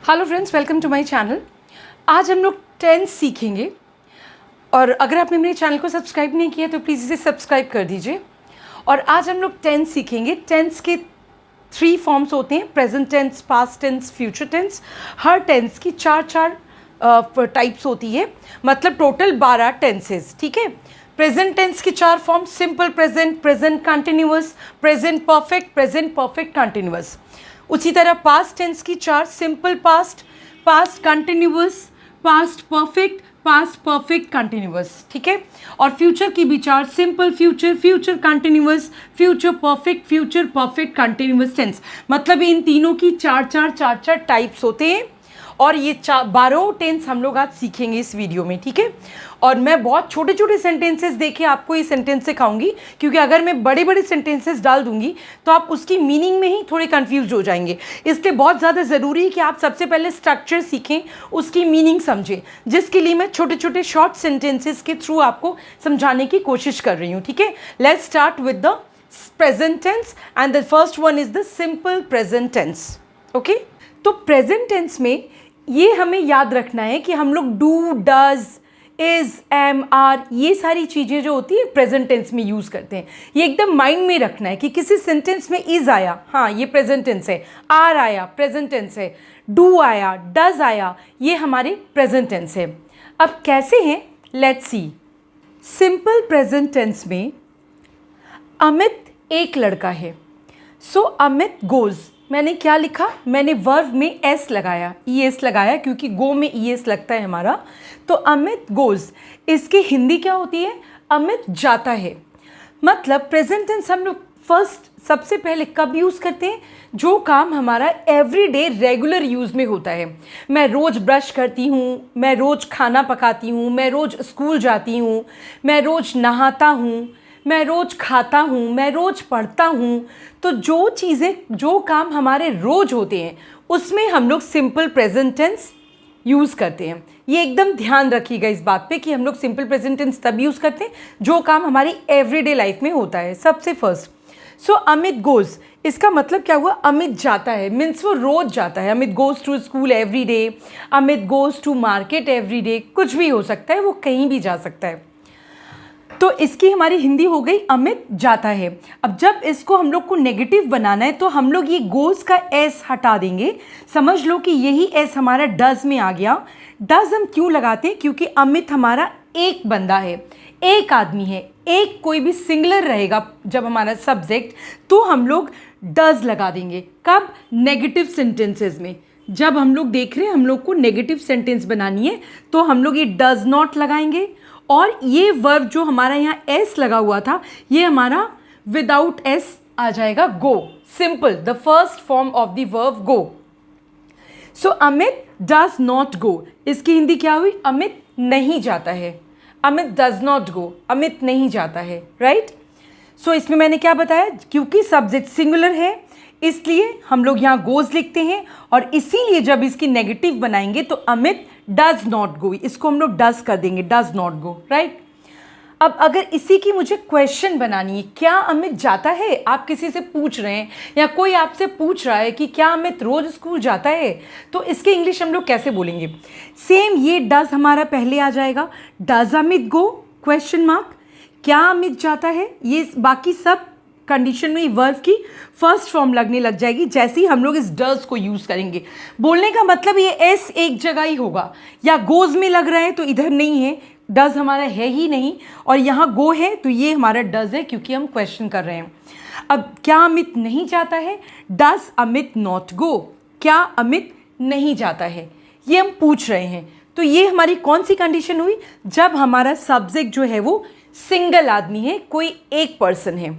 Hello friends, welcome to my channel. आज हम लोग टेंस सीखेंगे और अगर आपने मेरे चैनल को सब्सक्राइब नहीं किया तो प्लीज़ इसे सब्सक्राइब कर दीजिए। और आज हम लोग टेंस सीखेंगे। टेंस के 3 फॉर्म्स होते हैं, present tense, past tense, future tense. हर टेंस की चार टाइप्स होती है, मतलब टोटल 12 टेंसेज। ठीक है। प्रेजेंट टेंस की 4 form, simple present, present continuous, present perfect continuous. उसी तरह पास्ट टेंस की 4, simple past, past continuous, past perfect continuous. ठीक है। और फ्यूचर की भी 4, simple future, future continuous, future perfect continuous tense. मतलब इन तीनों की चार टाइप्स होते हैं और ये 12 टेंस हम लोग आज सीखेंगे इस वीडियो में। ठीक है। और मैं बहुत छोटे छोटे सेंटेंसेस देके आपको ये सेंटेंस सिखाऊंगी, क्योंकि अगर मैं बड़े बड़े सेंटेंसेस डाल दूंगी तो आप उसकी मीनिंग में ही थोड़े कंफ्यूज हो जाएंगे। इसलिए बहुत ज़्यादा ज़रूरी है कि आप सबसे पहले स्ट्रक्चर सीखें, उसकी मीनिंग समझें, जिसके लिए मैं छोटे छोटे शॉर्ट सेंटेंसेस के थ्रू आपको समझाने की कोशिश कर रही हूँ। ठीक है। Let's start with the present tense and the first one is the simple present tense. Okay. तो प्रेजेंट टेंस में ये हमें याद रखना है कि हम लोग do, does, is, am, are, ये सारी चीज़ें जो होती है प्रेजेंट टेंस में यूज़ करते हैं। ये एकदम माइंड में रखना है कि किसी सेंटेंस में इज आया, हाँ ये प्रेजेंट टेंस है, आर आया प्रेजेंट टेंस है, डू आया, डज आया, ये हमारे प्रेजेंट टेंस है। अब कैसे हैं, let's see. Simple present tense में अमित एक लड़का है। सो अमित गोज़, मैंने क्या लिखा, मैंने वर्ब में एस लगाया, ई एस लगाया, क्योंकि गो में ई एस लगता है हमारा। तो अमित गोज़, इसकी हिंदी क्या होती है, अमित जाता है। मतलब प्रेजेंट टेंस हम लोग फर्स्ट सबसे पहले कब यूज़ करते हैं, जो काम हमारा एवरीडे रेगुलर यूज़ में होता है। मैं रोज़ ब्रश करती हूँ, मैं रोज़ खाना पकाती हूँ, मैं रोज़ स्कूल जाती हूँ, मैं रोज़ नहाता हूँ, मैं रोज़ खाता हूँ, मैं रोज़ पढ़ता हूँ। तो जो चीज़ें, जो काम हमारे रोज़ होते हैं, उसमें हम लोग सिंपल प्रेजेंट टेंस यूज़ करते हैं। ये एकदम ध्यान रखिएगा इस बात पे कि हम लोग सिंपल प्रेजेंट टेंस तब यूज़ करते हैं जो काम हमारी एवरीडे लाइफ में होता है। सबसे फर्स्ट, सो अमित गोज़, इसका मतलब क्या हुआ, अमित जाता है, मीन्स वो रोज़ जाता है। Amit goes to school every day, Amit goes to market every day, कुछ भी हो सकता है, वो कहीं भी जा सकता है। तो इसकी हमारी हिंदी हो गई अमित जाता है। अब जब इसको हम लोग को नेगेटिव बनाना है तो हम लोग ये गोज़ का एस हटा देंगे। समझ लो कि यही एस हमारा डज में आ गया। डज हम क्यों लगाते हैं, क्योंकि अमित हमारा एक बंदा है, एक आदमी है, एक कोई भी सिंगुलर रहेगा जब हमारा सब्जेक्ट, तो हम लोग डज लगा देंगे। कब, नेगेटिव सेंटेंसेस में। जब हम लोग देख रहे हैं हम लोग को नेगेटिव सेंटेंस बनानी है तो हम लोग ये डज नॉट लगाएंगे। और ये वर्ब जो हमारा यहाँ एस लगा हुआ था, ये हमारा विदाउट एस आ जाएगा, go. Simple, the first form of the verb go. So Amit does not go, इसकी हिंदी क्या हुई, अमित नहीं जाता है। Amit does not go, Amit नहीं जाता है, राइट। सो इसमें मैंने क्या बताया, क्योंकि सब्जेक्ट सिंगुलर है इसलिए हम लोग यहाँ गोज लिखते हैं, और इसीलिए जब इसकी नेगेटिव बनाएंगे तो अमित डज नॉट गो, इसको हम लोग डज कर देंगे, डज नॉट गो, राइट। अब अगर इसी की मुझे क्वेश्चन बनानी है, क्या अमित जाता है, आप किसी से पूछ रहे हैं या कोई आपसे पूछ रहा है कि क्या अमित रोज स्कूल जाता है, तो इसके इंग्लिश हम लोग कैसे बोलेंगे। सेम ये डज हमारा पहले आ जाएगा, does Amit go, question mark, क्या अमित जाता है, ये बाकी सब कंडीशन में वर्ब की फर्स्ट फॉर्म लगने लग जाएगी जैसे ही हम लोग इस डज को यूज़ करेंगे। बोलने का मतलब ये एस एक जगह ही होगा, या गोज में लग रहा है तो इधर नहीं है, डज हमारा है ही नहीं, और यहाँ गो है तो ये हमारा डज है, क्योंकि हम क्वेश्चन कर रहे हैं। अब क्या अमित नहीं जाता है, डज अमित नॉट गो, क्या अमित नहीं जाता है, ये हम पूछ रहे हैं। तो ये हमारी कौन सी कंडीशन हुई, जब हमारा सब्जेक्ट जो है वो सिंगल आदमी है, कोई एक पर्सन है।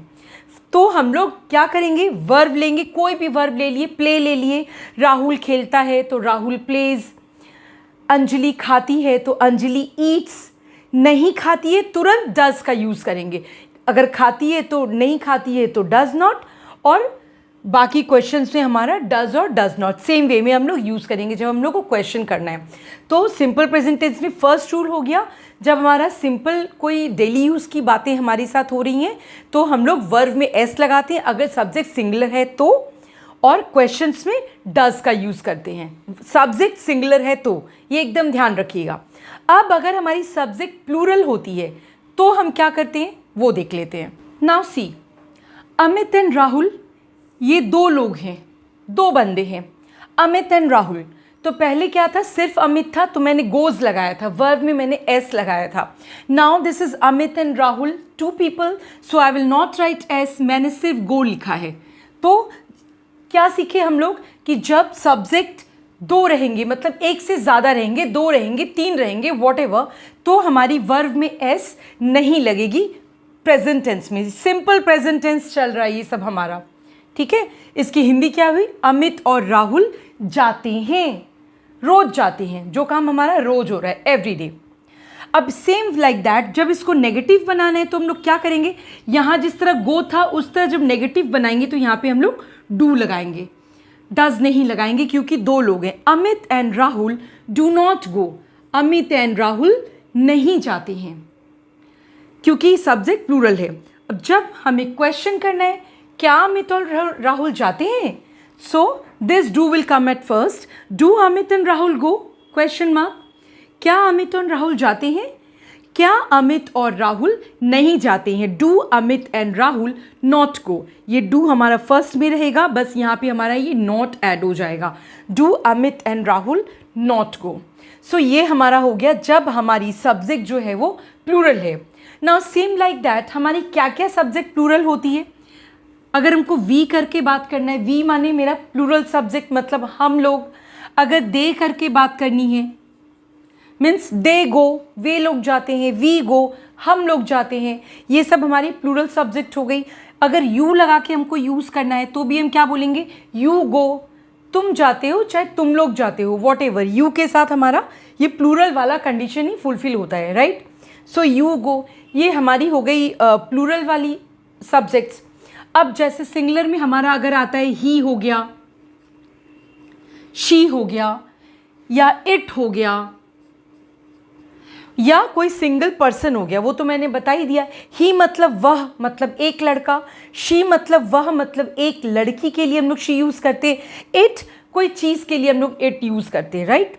तो हम लोग क्या करेंगे, वर्ब लेंगे, कोई भी वर्ब ले लिए, प्ले ले लिए, राहुल खेलता है तो राहुल प्लेज, अंजलि खाती है तो अंजलि ईट्स, नहीं खाती है तुरंत डज का यूज़ करेंगे, अगर खाती है तो नहीं खाती है तो डज नॉट, और बाकी क्वेश्चंस में हमारा डज और डज नॉट सेम वे में हम लोग यूज़ करेंगे जब हम लोग को क्वेश्चन करना है। तो सिंपल प्रेजेंट टेंस में फर्स्ट रूल हो गया, जब हमारा सिंपल कोई डेली यूज़ की बातें हमारे साथ हो रही हैं तो हम लोग वर्ब में एस लगाते हैं अगर सब्जेक्ट सिंगुलर है तो, और क्वेश्चंस में डज का यूज़ करते हैं। सब्जेक्ट सिंगुलर है तो ये एकदम ध्यान रखिएगा। अब अगर हमारी सब्जेक्ट प्लूरल होती है तो हम क्या करते हैं वो देख लेते हैं। Now see, Amit and Rahul, ये दो लोग हैं, दो बंदे हैं, अमित एंड राहुल। तो पहले क्या था, सिर्फ अमित था तो मैंने गोज लगाया था, वर्ब में मैंने एस लगाया था। Now this is Amit and Rahul, two people, so I will not write S, मैंने सिर्फ गो लिखा है। तो क्या सीखे हम लोग कि जब सब्जेक्ट दो रहेंगे, मतलब एक से ज़्यादा रहेंगे, दो रहेंगे, तीन रहेंगे, वॉटएवर, तो हमारी वर्ब में एस नहीं लगेगी। प्रेजेंट टेंस में, सिंपल प्रेजेंट टेंस चल रहा है ये सब हमारा, ठीक है। इसकी हिंदी क्या हुई, अमित और राहुल जाते हैं, रोज जाते हैं, जो काम हमारा रोज हो रहा है, एवरीडे। अब सेम लाइक दैट, जब इसको नेगेटिव बनाना है तो हम लोग क्या करेंगे, यहाँ जिस तरह गो था उस तरह जब नेगेटिव बनाएंगे तो यहाँ पे हम लोग डू लगाएंगे, डज नहीं लगाएंगे, क्योंकि दो लोग हैं। Amit and Rahul do not go, Amit and Rahul नहीं जाते हैं, क्योंकि सब्जेक्ट प्लूरल है। अब जब हमें क्वेश्चन करना है, क्या अमित और राहुल जाते हैं, so this do will come at first. Do Amit and Rahul go, question mark. क्या अमित और राहुल जाते हैं, क्या अमित और राहुल नहीं जाते हैं, do Amit and Rahul not गो। ये डू हमारा फर्स्ट में रहेगा, बस यहाँ पे हमारा ये नॉट ऐड हो जाएगा, do Amit and Rahul not go. So ये हमारा हो गया जब हमारी सब्जेक्ट जो है वो प्लूरल है। नाउ सेम लाइक दैट, हमारी क्या क्या सब्जेक्ट प्लूरल होती है। अगर हमको वी करके बात करना है, वी माने मेरा प्लूरल सब्जेक्ट, मतलब हम लोग। अगर दे करके बात करनी है, मीन्स दे गो, वे लोग जाते हैं, वी गो, हम लोग जाते हैं, ये सब हमारी प्लूरल सब्जेक्ट हो गई। अगर यू लगा के हमको यूज़ करना है तो भी हम क्या बोलेंगे, यू गो, तुम जाते हो, चाहे तुम लोग जाते हो, वॉट एवर, यू के साथ हमारा ये प्लूरल वाला कंडीशन ही फुलफिल होता है, राइट। सो यू गो, ये हमारी हो गई प्लूरल वाली सब्जेक्ट्स। अब जैसे सिंगुलर में हमारा अगर आता है ही हो गया, शी हो गया, या इट हो गया, या कोई सिंगल पर्सन हो गया, वो तो मैंने बता ही दिया। ही मतलब वह, मतलब एक लड़का, शी मतलब वह, मतलब एक लड़की के लिए हम लोग शी यूज़ करते हैं, इट कोई चीज़ के लिए हम लोग इट यूज़ करते हैं, राइट।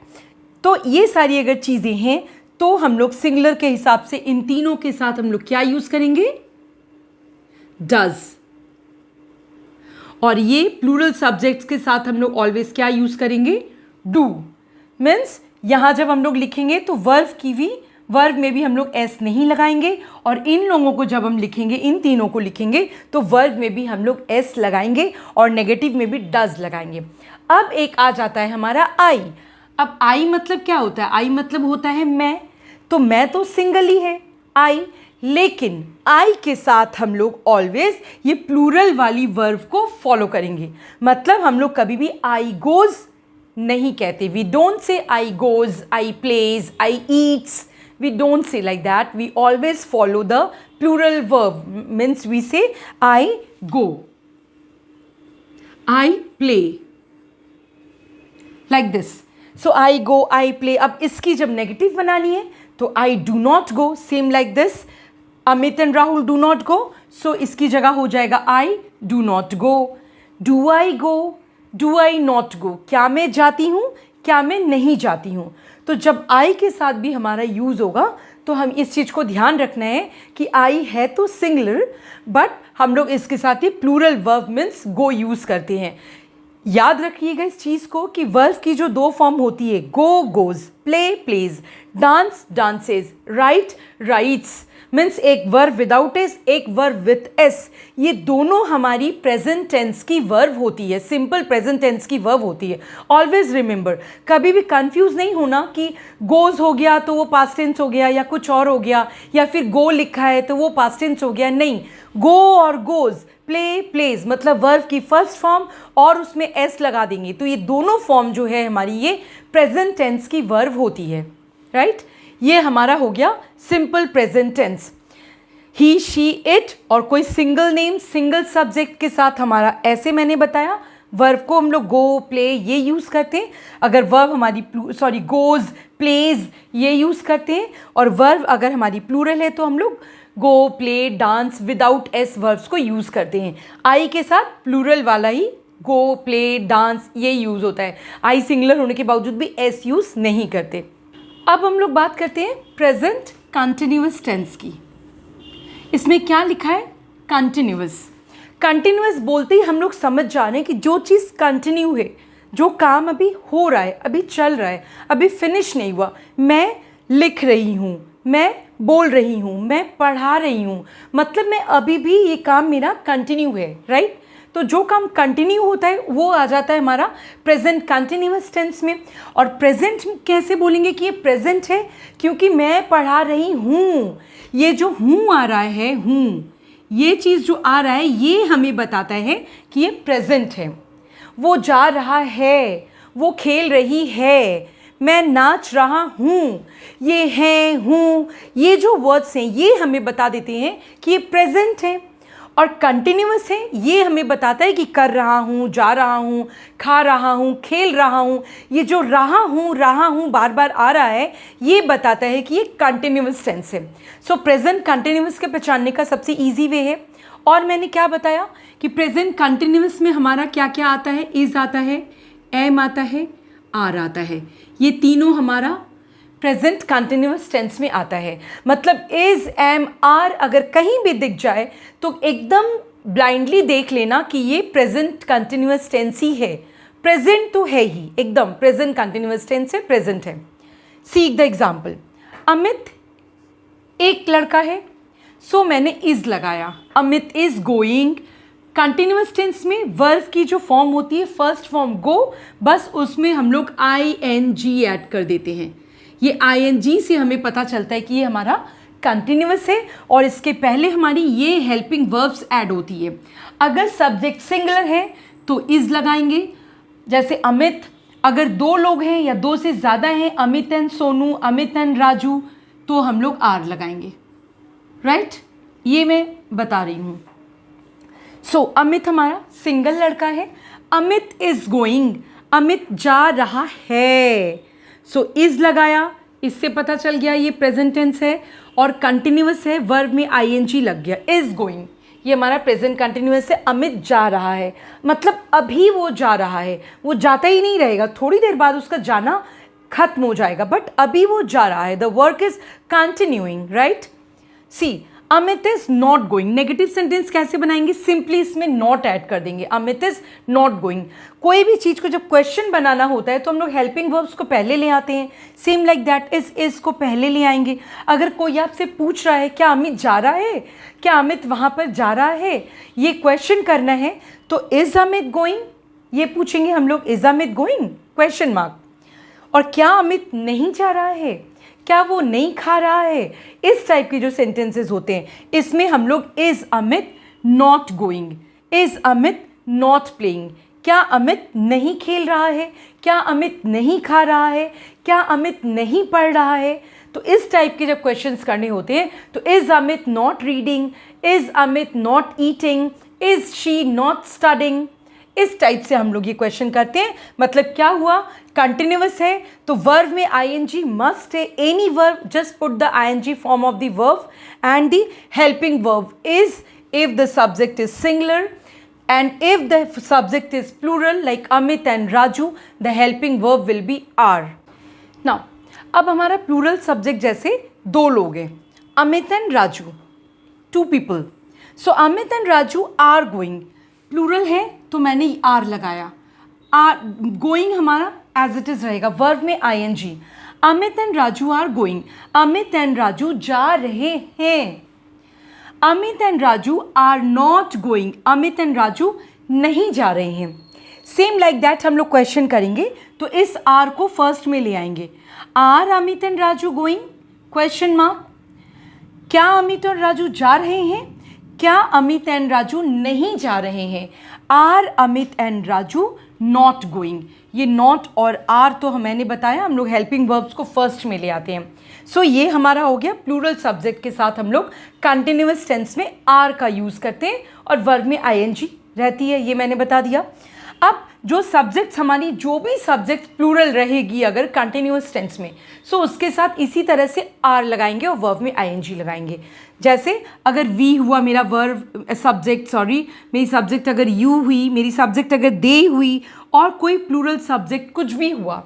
तो ये सारी अगर चीज़ें हैं तो हम लोग सिंगुलर के हिसाब से इन तीनों के साथ हम लोग क्या यूज़ करेंगे, डज। और ये प्लूरल सब्जेक्ट्स के साथ हम लोग ऑलवेज क्या यूज़ करेंगे, डू। मीन्स यहाँ जब हम लोग लिखेंगे तो वर्ब में भी हम लोग एस नहीं लगाएंगे, और इन लोगों को जब हम लिखेंगे, इन तीनों को लिखेंगे तो वर्ब में भी हम लोग एस लगाएंगे और नेगेटिव में भी डज लगाएंगे। अब एक आ जाता है हमारा आई। अब आई मतलब क्या होता है, आई मतलब होता है मैं, तो मैं तो सिंगल ही है आई, लेकिन आई के साथ हम लोग ऑलवेज ये प्लूरल वाली वर्ब को फॉलो करेंगे। मतलब हम लोग कभी भी आई गोज नहीं कहते, we don't say I goes, I plays, I eats, we don't say like that, we always follow the plural verb, means we say I go, I play, like this. So I go, I play. अब इसकी जब negative बनानी है तो I do not go, same like this. Amit and Rahul do not go, so इसकी जगह हो जाएगा I do not go. Do I go, do I not go, क्या मैं जाती हूँ, क्या मैं नहीं जाती हूँ। तो जब आई के साथ भी हमारा यूज़ होगा तो हम इस चीज़ को ध्यान रखना है कि आई है तो सिंगुलर, बट हम लोग इसके साथ ही plural verb means go use करते हैं। याद रखिएगा इस चीज़ को कि वर्ब की जो दो फॉर्म होती है, go goes, play plays, dance dances, write writes, means एक वर्ब विदाउट एस, एक वर्ब विथ एस, ये दोनों हमारी प्रेजेंट टेंस की वर्ब होती है, सिंपल प्रेजेंट टेंस की वर्ब होती है। ऑलवेज रिमेंबर, कभी भी कंफ्यूज नहीं होना कि गोज हो गया तो वो पास्ट टेंस हो गया या कुछ और हो गया, या फिर गो लिखा है तो वो पास्ट टेंस हो गया, नहीं। गो और गोज, प्ले प्लेज, मतलब वर्ब की फर्स्ट फॉर्म और उसमें एस लगा देंगे तो ये दोनों फॉर्म जो है हमारी ये प्रेजेंट टेंस की वर्ब होती है, राइट। ये हमारा हो गया simple present tense. He she it, और कोई सिंगल नेम सिंगल सब्जेक्ट के साथ हमारा ऐसे मैंने बताया, वर्ब को हम लोग गो प्ले ये यूज़ करते हैं। अगर वर्ब हमारी गोज प्लेज ये यूज़ करते हैं, और वर्ब अगर हमारी प्लूरल है तो हम लोग go play dance without S verbs को यूज़ करते हैं। आई के साथ प्लूरल वाला ही गो, प्ले, डांस ये यूज़ होता है। आई सिंगुलर होने के बावजूद भी एस यूज़ नहीं करते। अब हम लोग बात करते हैं प्रेजेंट कंटिन्यूअस टेंस की। इसमें क्या लिखा है? कंटिन्यूअस। कंटिन्यूअस बोलते ही हम लोग समझ जा रहे हैं कि जो चीज़ कंटिन्यू है, जो काम अभी हो रहा है, अभी चल रहा है, अभी फिनिश नहीं हुआ। मैं लिख रही हूँ, मैं बोल रही हूँ, मैं पढ़ा रही हूँ, मतलब मैं अभी भी ये काम मेरा कंटिन्यू है, राइट। तो जो काम कंटिन्यू होता है वो आ जाता है हमारा प्रेजेंट कंटिन्यूअस टेंस में। और प्रेजेंट कैसे बोलेंगे कि ये प्रेजेंट है? क्योंकि मैं पढ़ा रही हूँ। ये जो हूँ आ रहा है, हूँ, ये चीज़ जो आ रहा है ये हमें बताता है कि ये प्रेजेंट है। वो जा रहा है, वो खेल रही है, मैं नाच रहा हूँ, ये है, हूँ, ये जो वर्ड्स हैं ये हमें बता देते हैं कि ये प्रेजेंट है। और कंटिन्यूअस है, ये हमें बताता है कि कर रहा हूँ, जा रहा हूँ, खा रहा हूँ, खेल रहा हूँ। ये जो रहा हूँ बार बार आ रहा है, ये बताता है कि ये कंटिन्यूअस टेंस है। सो प्रेजेंट कंटिन्यूअस के पहचानने का सबसे ईजी वे है। और मैंने क्या बताया कि प्रेजेंट कंटिन्यूअस में हमारा क्या क्या आता है? इज़ आता है, एम आता है, आर आता है। ये तीनों हमारा प्रेजेंट कंटिन्यूअस टेंस में आता है। मतलब इज, एम, आर अगर कहीं भी दिख जाए तो एकदम ब्लाइंडली देख लेना कि ये प्रेजेंट कंटिन्यूअस टेंस ही है। प्रेजेंट तो है ही, एकदम प्रेजेंट कंटिन्यूअस टेंस है, प्रेजेंट है। Seek the example. अमित एक लड़का है, सो मैंने इज लगाया। Amit is going. Continuous tense में वर्ब की जो फॉर्म होती है, फर्स्ट फॉर्म गो, बस उसमें हम लोग ing ऐड कर देते हैं। ये ing से हमें पता चलता है कि ये हमारा कंटिन्यूअस है और इसके पहले हमारी ये हेल्पिंग वर्ब्स ऐड होती है। अगर सब्जेक्ट सिंगुलर है तो इज लगाएंगे, जैसे अमित। अगर दो लोग हैं या दो से ज़्यादा हैं, अमित एंड सोनू, अमित एंड राजू, तो हम लोग आर लगाएंगे, राइट। ये मैं बता रही हूँ। सो अमित हमारा सिंगल लड़का है। अमित इज गोइंग, अमित जा रहा है। सो इज लगाया, इससे पता चल गया ये प्रेजेंट टेंस है और कंटिन्यूअस है, वर्ब में ing लग गया। इज गोइंग ये हमारा प्रेजेंट कंटिन्यूअस है। अमित जा रहा है, मतलब अभी वो जा रहा है, वो जाता ही नहीं रहेगा, थोड़ी देर बाद उसका जाना खत्म हो जाएगा, बट अभी वो जा रहा है। The work is continuing, right. See Amit is not going. Negative sentence कैसे बनाएंगे? सिंपली इसमें नॉट ऐड कर देंगे। Amit is not going. कोई भी चीज़ को जब क्वेश्चन बनाना होता है तो हम लोग हेल्पिंग वर्ब्स को पहले ले आते हैं। सेम लाइक दैट इज को पहले ले आएंगे। अगर कोई आपसे पूछ रहा है क्या अमित जा रहा है, क्या अमित वहाँ पर जा रहा है, ये क्वेश्चन करना है तो इज अमित गोइंग ये पूछेंगे हम लोग। Is Amit going question mark. और क्या अमित नहीं जा रहा है, क्या वो नहीं खा रहा है, इस टाइप के जो सेंटेंसेस होते हैं इसमें हम लोग is Amit not going, is Amit not playing, क्या अमित नहीं खेल रहा है, क्या अमित नहीं खा रहा है, क्या अमित नहीं पढ़ रहा है। तो इस टाइप के जब क्वेश्चंस करने होते हैं तो is Amit not reading, is Amit not eating, is she not studying, इस टाइप से हम लोग ये क्वेश्चन करते हैं। मतलब क्या हुआ, कंटिन्यूअस है तो वर्ब में ing मस्ट है। Any verb just put the ing form of the verb and the helping verb is if the subject is singular, and if the subject is plural like Amit and Raju, the helping verb will be are. Now अब हमारा plural subject जैसे दो लोग हैं, Amit and Raju, two people. So Amit and Raju are going, plural है तो मैंने are लगाया। आर गोइंग हमारा एज इट इज़ रहेगा, वर्ब में ing। Amit and Raju are going, Amit and Raju जा रहे हैं। Amit and Raju are not going, Amit and Raju नहीं जा रहे हैं। सेम लाइक दैट हम लोग क्वेश्चन करेंगे तो इस आर को फर्स्ट में ले आएंगे। Are Amit and Raju going question mark. क्या अमित और राजू जा रहे हैं, क्या अमित एंड राजू नहीं जा रहे हैं। Are Amit and Raju not going, ये नॉट और आर तो मैंने बताया हम लोग हेल्पिंग वर्ब्स को फर्स्ट में ले आते हैं। सो ये हमारा हो गया प्लूरल सब्जेक्ट के साथ हम लोग कंटिन्यूअस टेंस में आर का यूज़ करते हैं और वर्ब में ing रहती है, ये मैंने बता दिया। अब जो सब्जेक्ट्स हमारी, जो भी सब्जेक्ट प्लूरल रहेगी अगर कंटिन्यूअस टेंस में, सो उसके साथ इसी तरह से आर लगाएंगे और वर्ब में आईएनजी लगाएंगे। जैसे अगर वी हुआ मेरा वर्ब सब्जेक्ट, सॉरी मेरी सब्जेक्ट अगर यू हुई, मेरी सब्जेक्ट अगर दे हुई, और कोई प्लूरल सब्जेक्ट कुछ भी हुआ,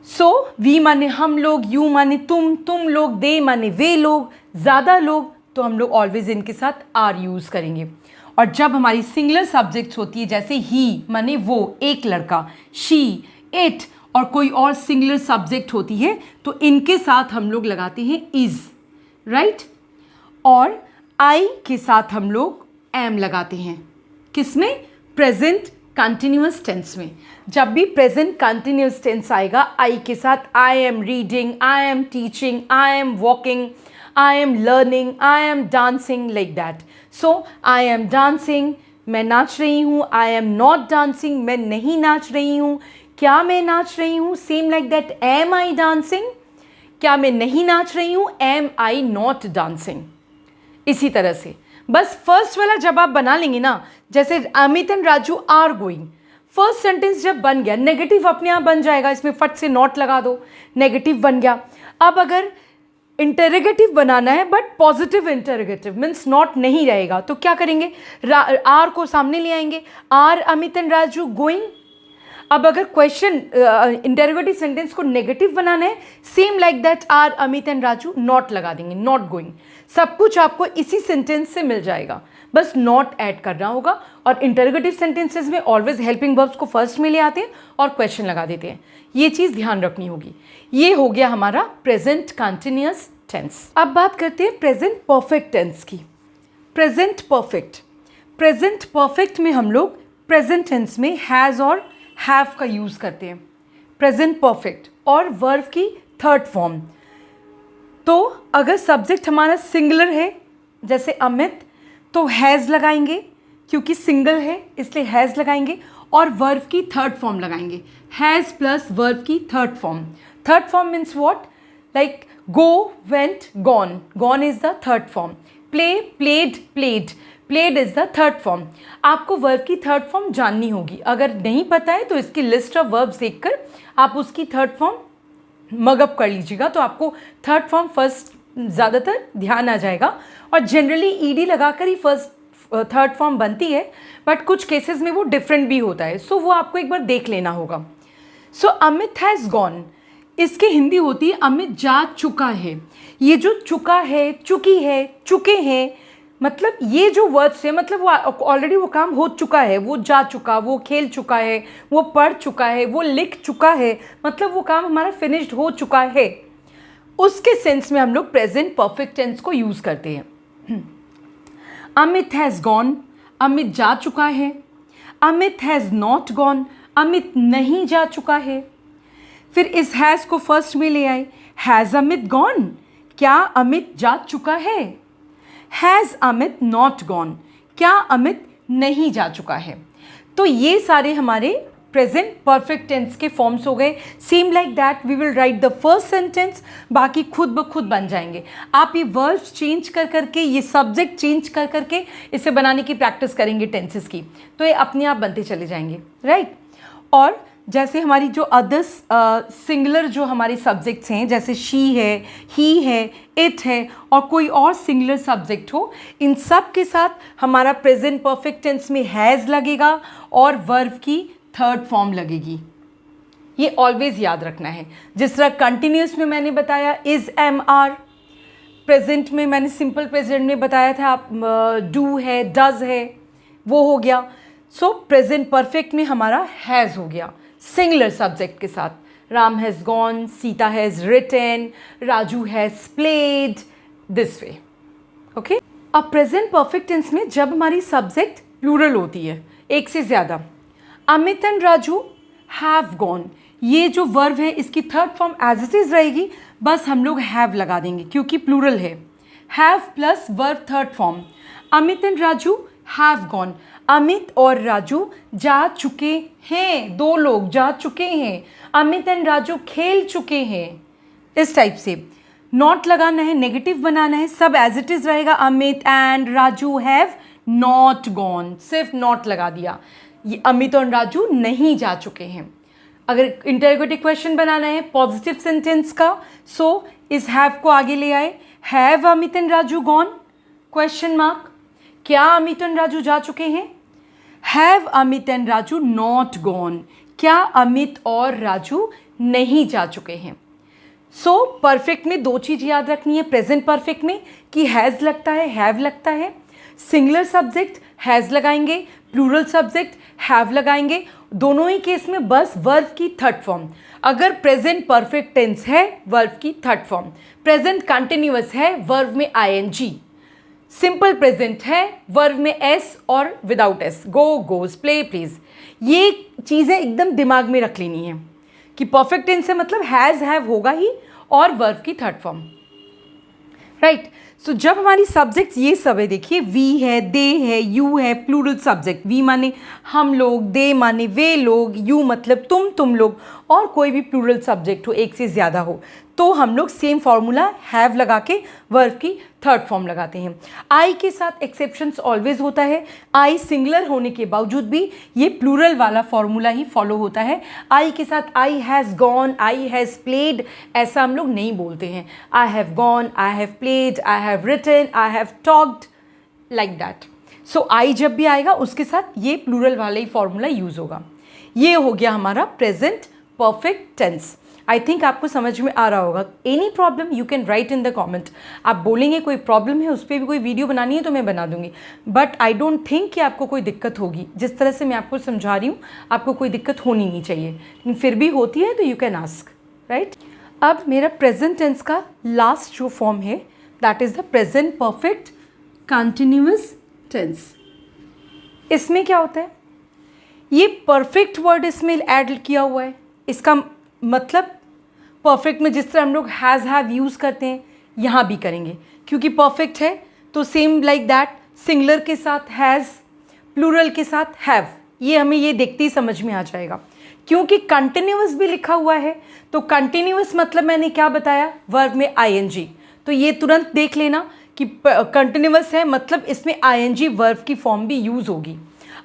सो वी माने हम लोग, यू माने तुम लोग, दे माने वे लोग, ज़्यादा लोग, तो हम लोग ऑलवेज इनके साथ आर यूज़ करेंगे। और जब हमारी सिंगुलर सब्जेक्ट्स होती है, जैसे ही माने वो एक लड़का, शी, इट, और कोई और सिंगुलर सब्जेक्ट होती है, तो इनके साथ हम लोग लगाते हैं इज़, राइट। और आई के साथ हम लोग एम लगाते हैं, किसमें? प्रेजेंट कंटिन्यूअस टेंस में। जब भी प्रेजेंट कंटिन्यूअस टेंस आएगा, आई के साथ I am reading, I am teaching, I am walking, I am learning, I am dancing, like that. So I am dancing, मैं नाच रही हूँ, आई एम नॉट डांसिंग, मैं नहीं नाच रही हूँ, क्या मैं नाच रही हूँ, same like that, am I dancing, क्या मैं नहीं नाच रही हूँ, एम आई नॉट डांसिंग। इसी तरह से बस फर्स्ट वाला जब आप बना लेंगे ना, जैसे Amit and Raju are going, first sentence जब बन गया, नेगेटिव अपने आप बन जाएगा, इसमें फट से नॉट लगा दो, नेगेटिव बन गया। अब अगर इंटरोगेटिव बनाना है but positive interrogative means not नहीं रहेगा, तो क्या करेंगे? आर को सामने ले आएंगे, are Amit and Raju going. अब अगर क्वेश्चन इंटरोगेटिव सेंटेंस को नेगेटिव बनाना है, same like that, are Amit and Raju, not लगा देंगे, नॉट गोइंग। सब कुछ आपको इसी सेंटेंस से मिल जाएगा, बस नॉट ऐड करना होगा। और इंटरोगेटिव सेंटेंसेस में ऑलवेज हेल्पिंग वर्ब्स को फर्स्ट में ले आते हैं और क्वेश्चन लगा देते हैं, ये चीज़ ध्यान रखनी होगी। ये हो गया हमारा प्रेजेंट कंटिन्यूअस टेंस। अब बात करते हैं प्रेजेंट परफेक्ट टेंस की। प्रेजेंट परफेक्ट में हम लोग प्रेजेंट टेंस में हैज़ और हैव का यूज़ करते हैं। प्रेजेंट परफेक्ट और वर्ब की थर्ड फॉर्म। तो अगर सब्जेक्ट हमारा सिंगुलर है, जैसे अमित, तो हैज़ लगाएंगे, क्योंकि सिंगल है इसलिए हैज़ लगाएंगे, और वर्ब की थर्ड फॉर्म लगाएंगे, हैज़ प्लस वर्ब की third form. Third form means what? Like go, went, gone, gone is the third form. Play, played, played, played is the third form. आपको verb की third form जाननी होगी, अगर नहीं पता है तो इसकी लिस्ट ऑफ वर्ब्स देखकर आप उसकी थर्ड फॉर्म मगअप कर लीजिएगा, तो आपको थर्ड फॉर्म फर्स्ट ज़्यादातर ध्यान आ जाएगा। और जनरली ईडी लगाकर ही फर्स्ट थर्ड फॉर्म बनती है, बट कुछ केसेस में वो डिफरेंट भी होता है, सो वो आपको एक बार देख लेना होगा। सो अमित हैज़ गॉन, इसकी हिंदी होती है अमित जा चुका है। ये जो चुका है, चुकी है, चुके हैं, मतलब ये जो वर्ड्स है, मतलब वो ऑलरेडी वो काम हो चुका है, वो जा चुका, वो खेल चुका है, वो पढ़ चुका है, वो लिख चुका है, मतलब वो काम हमारा फिनिश्ड हो चुका है। उसके सेंस में हम लोग प्रेजेंट परफेक्ट टेंस को यूज़ करते हैं। अमित हैज़ गॉन, अमित जा चुका है। Amit has not gone, Amit नहीं जा चुका है। फिर इस हैज़ को फर्स्ट में ले आए, हैज़ अमित गॉन, क्या अमित जा चुका है। हैज़ अमित नॉट गॉन, क्या अमित नहीं जा चुका है। तो ये सारे हमारे प्रेजेंट परफेक्ट टेंस के फॉर्म्स हो गए। Same like that we will write the first sentence, बाकी खुद ब खुद बन जाएंगे। आप ये वर्ब्स चेंज कर करके, ये सब्जेक्ट चेंज कर करके इसे बनाने की प्रैक्टिस करेंगे टेंसेस की, तो ये अपने आप बनते चले जाएंगे, राइट। और जैसे हमारी जो अदर्स सिंगुलर जो हमारे सब्जेक्ट्स हैं, जैसे शी है, ही है, इट है, और कोई और सिंगुलर सब्जेक्ट हो, इन सब के साथ हमारा प्रेजेंट परफेक्ट टेंस में हैज़ लगेगा और वर्ब की थर्ड फॉर्म लगेगी। ये ऑलवेज याद रखना है। जिस तरह कंटिन्यूस में मैंने बताया इज़, एम, आर, प्रेजेंट में मैंने सिंपल प्रेजेंट में बताया था आप डू है, डज है, वो हो गया। सो प्रेजेंट परफेक्ट में हमारा हैज़ हो गया सिंगुलर सब्जेक्ट के साथ। Ram has gone, Sita has written, Raju has played, this way, okay. अब प्रेजेंट परफेक्ट टेंस में जब हमारी सब्जेक्ट प्लूरल होती है, एक से ज़्यादा, Amit and Raju have gone, ये जो वर्ब है इसकी third form as it is रहेगी, बस हम लोग हैव लगा देंगे क्योंकि प्लूरल है। Have plus verb third form, Amit and Raju have gone, Amit और राजू जा चुके हैं, दो लोग जा चुके हैं, अमित एंड राजू खेल चुके हैं। इस टाइप से नॉट लगाना है, नेगेटिव बनाना है, सब एज इट इज़ रहेगा। Amit and Raju have not gone, सिर्फ नॉट लगा दिया। ये अमित और राजू नहीं जा चुके हैं। अगर इंटरोगेटिव क्वेश्चन बनाना है पॉजिटिव सेंटेंस का, सो इस हैव को आगे ले आए, have Amit and Raju gone, question mark. क्या अमित एंड राजू जा चुके हैं? Have Amit and Raju not gone, क्या अमित और राजू नहीं जा चुके हैं। सो परफेक्ट में दो चीज़ याद रखनी है प्रेजेंट परफेक्ट में, कि हैज़ लगता है, हैव लगता है। सिंगुलर सब्जेक्ट हैज़ लगाएंगे, प्लूरल सब्जेक्ट हैव लगाएंगे। दोनों ही केस में बस वर्ब की थर्ड फॉर्म। अगर प्रेजेंट परफेक्ट टेंस है वर्ब की थर्ड फॉर्म, प्रेजेंट कंटिन्यूअस है वर्ब में आईएनजी, सिंपल प्रेजेंट है वर्ब में एस और without S, go, goes, play, please. ये चीज़ें एकदम दिमाग में रख लेनी है कि परफेक्ट टेंस से मतलब हैज़ हैव होगा ही और वर्ब की थर्ड फॉर्म, राइट। सो जब हमारी सब्जेक्ट्स ये सब है, देखिए वी है, दे है, यू है, प्लूरल सब्जेक्ट, वी माने हम लोग, दे माने वे लोग, यू मतलब तुम लोग, और कोई भी प्लूरल सब्जेक्ट हो, एक से ज़्यादा हो, तो हम लोग सेम फार्मूला हैव लगा के वर्ब की थर्ड फॉर्म लगाते हैं। आई के साथ एक्सेप्शंस ऑलवेज होता है। आई सिंगुलर होने के बावजूद भी ये प्लूरल वाला फार्मूला ही फॉलो होता है। आई के साथ I has gone, I has played, ऐसा हम लोग नहीं बोलते हैं। I have gone, I have played, I have written, I have talked, like that. So I जब भी आएगा उसके साथ ये प्लूरल वाला ही फार्मूला यूज़ होगा। ये हो गया हमारा present perfect tense. I think आपको समझ में आ रहा होगा। Any problem you can write in the comment. आप बोलेंगे कोई प्रॉब्लम है, उस पर भी कोई वीडियो बनानी है तो मैं बना दूंगी, बट आई डोंट थिंक कि आपको कोई दिक्कत होगी। जिस तरह से मैं आपको समझा रही हूँ आपको कोई दिक्कत होनी नहीं चाहिए, लेकिन फिर भी होती है तो यू कैन आस्क, राइट। अब मेरा प्रेजेंट टेंस का लास्ट जो फॉर्म है that is the present perfect continuous tense. इसमें क्या होता है, ये परफेक्ट वर्ड इसमें ऐड किया हुआ है। इसका मतलब परफेक्ट में जिस तरह हम लोग हैज़ हैव यूज़ करते हैं यहाँ भी करेंगे, क्योंकि परफेक्ट है तो सेम लाइक दैट सिंगुलर के साथ हैज़, प्लूरल के साथ हैव। ये हमें ये देखते ही समझ में आ जाएगा। क्योंकि कंटिन्यूअस भी लिखा हुआ है, तो कंटिन्यूअस मतलब मैंने क्या बताया, वर्ब में आईएनजी। तो ये तुरंत देख लेना कि कंटिन्यूअस है मतलब इसमें आईएनजी वर्ब की फॉर्म भी यूज़ होगी।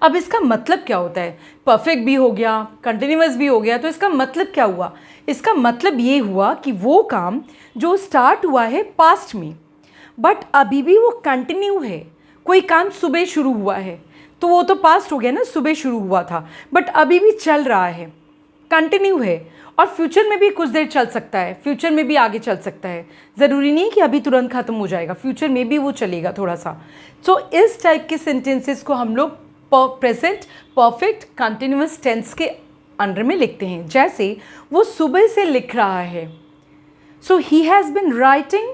अब इसका मतलब क्या होता है, परफेक्ट भी हो गया, कंटिन्यूअस भी हो गया, तो इसका मतलब क्या हुआ? इसका मतलब ये हुआ कि वो काम जो स्टार्ट हुआ है पास्ट में बट अभी भी वो कंटिन्यू है। कोई काम सुबह शुरू हुआ है तो वो तो पास्ट हो गया ना, सुबह शुरू हुआ था बट अभी भी चल रहा है, कंटिन्यू है, और फ्यूचर में भी कुछ देर चल सकता है, फ्यूचर में भी आगे चल सकता है। ज़रूरी नहीं कि अभी तुरंत ख़त्म हो जाएगा, फ्यूचर में भी वो चलेगा थोड़ा सा। सो इस टाइप के सेंटेंसेस को हम लोग प्रेजेंट परफेक्ट कंटिन्यूअस टेंस के अंडर में लिखते हैं। जैसे वो सुबह से लिख रहा है, so he has been writing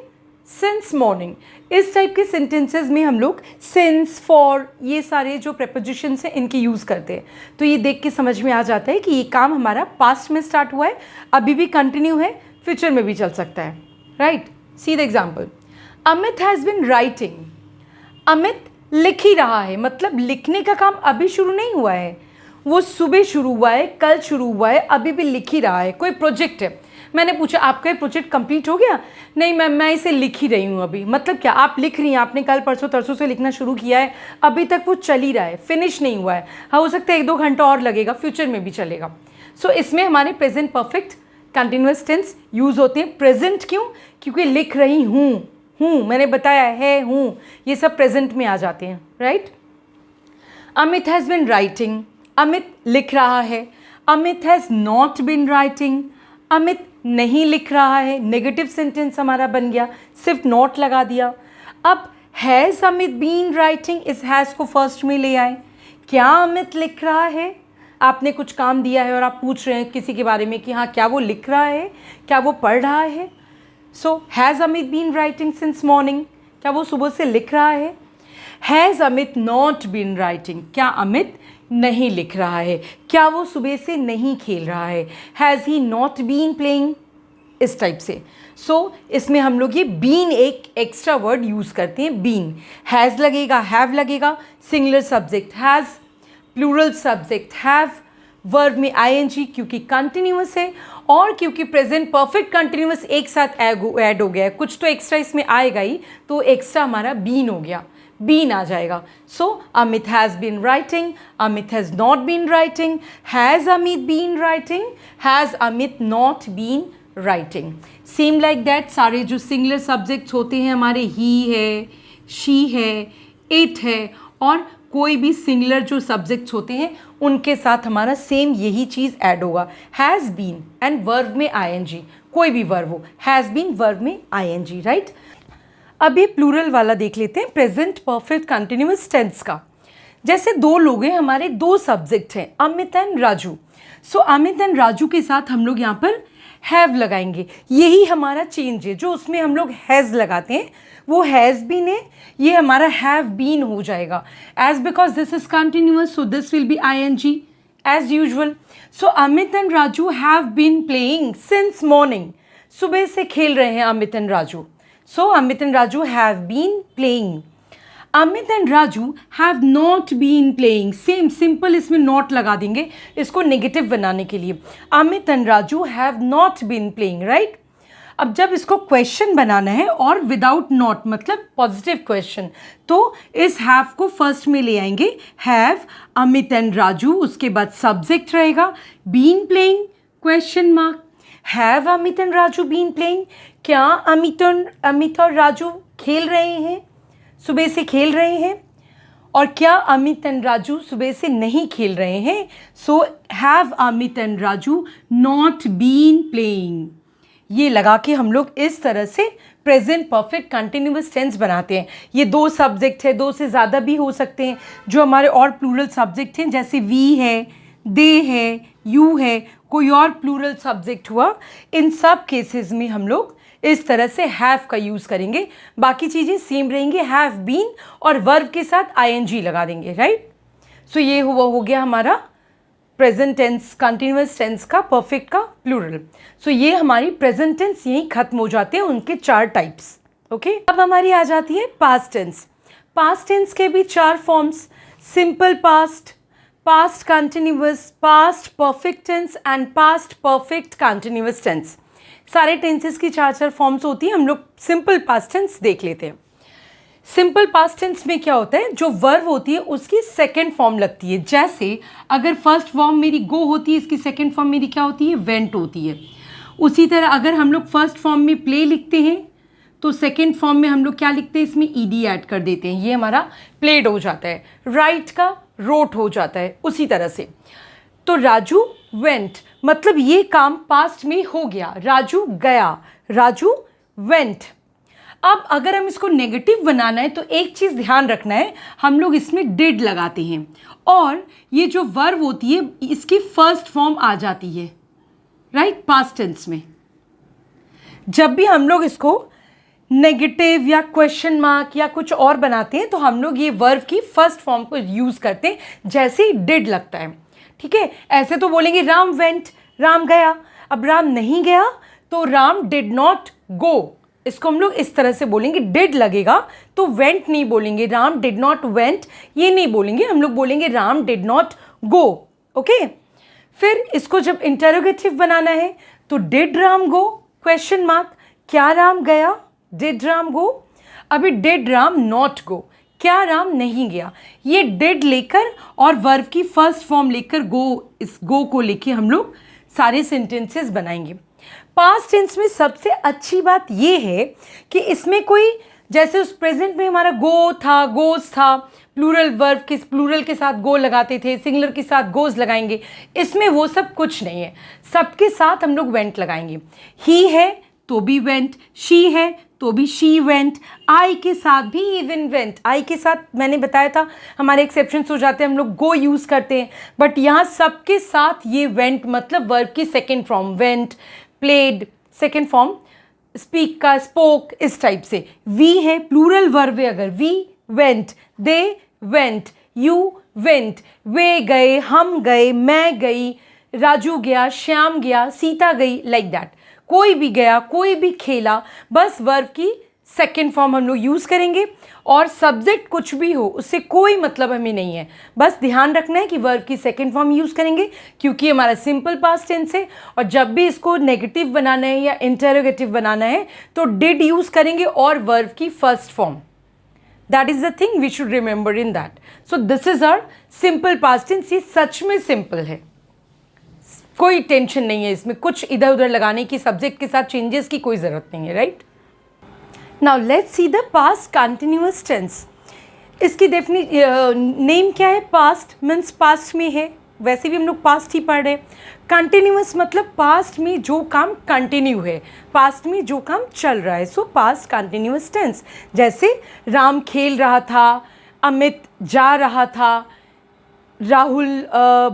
since morning. इस टाइप के सेंटेंसेस में हम लोग सिंस, फॉर, ये सारे जो प्रेपोजिशंस हैं इनके यूज़ करते हैं। तो ये देख के समझ में आ जाता है कि ये काम हमारा पास्ट में स्टार्ट हुआ है, अभी भी कंटिन्यू है, फ्यूचर में भी चल सकता है, right. C the example, Amit has been writing. Amit लिख ही रहा है, मतलब लिखने का काम अभी शुरू नहीं हुआ है, वो सुबह शुरू हुआ है, कल शुरू हुआ है, अभी भी लिख ही रहा है। कोई प्रोजेक्ट है, मैंने पूछा आपका ये प्रोजेक्ट कंप्लीट हो गया? नहीं मैम, मैं इसे लिख ही रही हूँ अभी। मतलब क्या, आप लिख रही हैं, आपने कल परसों तरसों से लिखना शुरू किया है, अभी तक वो चल ही रहा है, फिनिश नहीं हुआ है। हाँ, हो सकता है 1-2 घंटा और लगेगा, फ्यूचर में भी चलेगा। सो इसमें हमारे present perfect continuous tense use होते हैं। प्रेजेंट क्यों? क्योंकि लिख रही हूँ, मैंने बताया है, हूँ, ये सब प्रेजेंट में आ जाते हैं, right. Amit has been writing, Amit लिख रहा है। Amit has not been writing, Amit नहीं लिख रहा है। नेगेटिव सेंटेंस हमारा बन गया, सिर्फ नॉट लगा दिया। अब हैज़ अमित बीन राइटिंग, इस हैज़ को फर्स्ट में ले आए। क्या अमित लिख रहा है? आपने कुछ काम दिया है और आप पूछ रहे हैं किसी के बारे में कि हाँ क्या वो लिख रहा है, क्या वो पढ़ रहा है। So has Amit been writing since morning, क्या वो सुबह से लिख रहा है। Has Amit not been writing, क्या अमित नहीं लिख रहा है, क्या वो सुबह से नहीं खेल रहा है। Has he not been playing, इस टाइप से। सो इसमें हम लोग ये बीन एक एक्स्ट्रा वर्ड यूज़ करते हैं, बीन। हैज़ लगेगा, हैव लगेगा, singular subject has, plural subject have, verb में आईएनजी क्योंकि कंटिन्यूअस है, और क्योंकि प्रेजेंट परफेक्ट कंटिन्यूअस एक साथ ऐड हो गया है, कुछ तो एक्स्ट्रा इसमें आएगा ही, तो एक्स्ट्रा हमारा बीन हो गया। बीन आ जाएगा. So Amit has been writing, Amit has not been writing, has Amit been writing, has Amit not been writing. Same like that सारे जो सिंगुलर सब्जेक्ट्स होते हैं हमारे, ही है, शी है, इट है, और कोई भी सिंगुलर जो सब्जेक्ट्स होते हैं उनके साथ हमारा सेम यही चीज़ ऐड होगा. हैज़ बीन एंड वर्ब में आईएनजी, कोई भी वर्ब हो, हैज़ बीन वर्ब में आईएनजी, राइट. अब ये प्लूरल वाला देख लेते हैं, प्रेजेंट परफेक्ट कंटिन्यूअस टेंस का. जैसे दो लोग हैं, हमारे दो सब्जेक्ट हैं, Amit and Raju. So Amit and Raju के साथ हम लोग यहाँ पर हैव लगाएंगे. यही हमारा चेंज है, जो उसमें हम लोग हैज़ लगाते हैं वो हैज़ बीन है, ये हमारा हैव बीन हो जाएगा. As because this is continuous, so this will be ING as usual. So Amit and Raju have been playing since morning. सुबह से खेल रहे हैं Amit and Raju. So Amit and Raju have been playing. Amit and Raju have not been playing. Same simple इसमें not लगा देंगे इसको negative बनाने के लिए. Amit and Raju have not been playing, right. अब जब इसको क्वेश्चन बनाना है और विदाउट नॉट मतलब पॉजिटिव क्वेश्चन, तो इस हैव को फर्स्ट में ले आएंगे. हैव अमित एंड राजू, उसके बाद सब्जेक्ट रहेगा been playing question mark. Have Amit and Raju been playing. क्या अमित और राजू खेल रहे हैं, सुबह से खेल रहे हैं. और क्या अमित एंड राजू सुबह से नहीं खेल रहे हैं. So have Amit and Raju not been playing. ये लगा के हम लोग इस तरह से प्रेजेंट परफेक्ट कंटिन्यूअस टेंस बनाते हैं. ये दो सब्जेक्ट है, दो से ज़्यादा भी हो सकते हैं जो हमारे और प्लूरल सब्जेक्ट हैं, जैसे वी है, दे है, यू है, कोई और प्लूरल सब्जेक्ट हुआ. इन सब केसेस में हम लोग इस तरह से हैव का यूज़ करेंगे. बाकी चीज़ें सेम रहेंगी, हैव बीन और वर्ब के साथ आईएनजी लगा देंगे, राइट. सो ये हो गया हमारा प्रेजेंट टेंस, कंटिन्यूअस टेंस का, परफेक्ट का प्लूरल. सो ये हमारी प्रेजेंट टेंस यहीं खत्म हो जाते हैं, उनके 4 टाइप्स. ओके, अब हमारी आ जाती है पास्ट टेंस. पास्ट टेंस के भी 4 forms, simple past, past continuous, past perfect tense and past perfect continuous tense. सारे टेंसेस की 4 फॉर्म्स होती हैं. हम लोग सिंपल पास्ट टेंस देख लेते हैं. सिंपल पास्ट टेंस में क्या होता है, जो वर्ब होती है उसकी सेकंड फॉर्म लगती है. जैसे अगर फर्स्ट फॉर्म मेरी गो होती है, इसकी सेकंड फॉर्म मेरी क्या होती है, वेंट होती है. उसी तरह अगर हम लोग फर्स्ट फॉर्म में प्ले लिखते हैं तो सेकंड फॉर्म में हम लोग क्या लिखते हैं, इसमें ईडी ऐड कर देते हैं, ये हमारा प्लेड हो जाता है. राइट का रोट हो जाता है. उसी तरह से तो राजू वेंट, मतलब ये काम पास्ट में हो गया, राजू गया, राजू वेंट. अब अगर हम इसको नेगेटिव बनाना है तो एक चीज़ ध्यान रखना है, हम लोग इसमें डिड लगाते हैं और ये जो वर्ब होती है इसकी फर्स्ट फॉर्म आ जाती है, राइट, पास्ट टेंस में. जब भी हम लोग इसको नेगेटिव या क्वेश्चन मार्क या कुछ और बनाते हैं तो हम लोग ये वर्ब की फर्स्ट फॉर्म को यूज़ करते हैं, जैसे ही डिड लगता है. ठीक है, ऐसे तो बोलेंगे राम वेंट, राम गया. अब राम नहीं गया तो राम डिड नॉट गो. इसको हम लोग इस तरह से बोलेंगे, डिड लगेगा तो वेंट नहीं बोलेंगे, राम डिड नॉट वेंट ये नहीं बोलेंगे, हम लोग बोलेंगे Ram did not go. Okay, फिर इसको जब इंटरोगेटिव बनाना है तो did Ram go question mark, क्या राम गया, डिड राम गो. अभी डिड राम नॉट गो, क्या राम नहीं गया. ये डिड लेकर और वर्ब की फर्स्ट फॉर्म लेकर गो, इस गो को लेके हम लोग सारे सेंटेंसेस बनाएंगे. पास्ट टेंस में सबसे अच्छी बात ये है कि इसमें कोई, जैसे उस प्रेजेंट में हमारा गो था, गोज था, प्लूरल वर्ब के प्लूरल के साथ गो लगाते थे, सिंगुलर के साथ गोज लगाएंगे. इसमें वो सब कुछ नहीं है, सबके साथ हम लोग वेंट लगाएंगे. ही है तो भी वेंट, शी है तो भी शी वेंट, आई के साथ भी इवन वेंट. आई के साथ मैंने बताया था हमारे एक्सेप्शंस हो जाते हैं, हम लोग गो यूज़ करते हैं, बट यहाँ सबके साथ ये वेंट मतलब वर्ब की second form, went, played, second form speak का, स्पोक, इस टाइप से. वी है प्लूरल वर्ब है, अगर we went, they went, you went, वे गए, हम गए, मैं गई, राजू गया, श्याम गया, सीता गई, लाइक दैट. कोई भी गया, कोई भी खेला, बस वर्ब की सेकेंड फॉर्म हम लोग यूज़ करेंगे और सब्जेक्ट कुछ भी हो उससे कोई मतलब हमें नहीं है. बस ध्यान रखना है कि वर्ब की सेकेंड फॉर्म यूज़ करेंगे क्योंकि हमारा सिंपल पास्ट टेंस है. और जब भी इसको नेगेटिव बनाना है या इंटरोगेटिव बनाना है तो डिड यूज़ करेंगे और वर्ब की first form. That is the thing we should remember in that. So this is our simple past tense. ये सच में सिंपल है, कोई टेंशन नहीं है इसमें, कुछ इधर उधर लगाने की, सब्जेक्ट के साथ चेंजेस की कोई ज़रूरत नहीं है, right. Now let's see the past continuous tense. इसकी नेम क्या है? पास्ट मीन्स पास्ट में है, वैसे भी हम लोग पास्ट ही पढ़ रहे हैं. कंटिन्यूअस मतलब पास्ट में जो काम कंटिन्यू है, पास्ट में जो काम चल रहा है. So past continuous tense. जैसे राम खेल रहा था, अमित जा रहा था, राहुल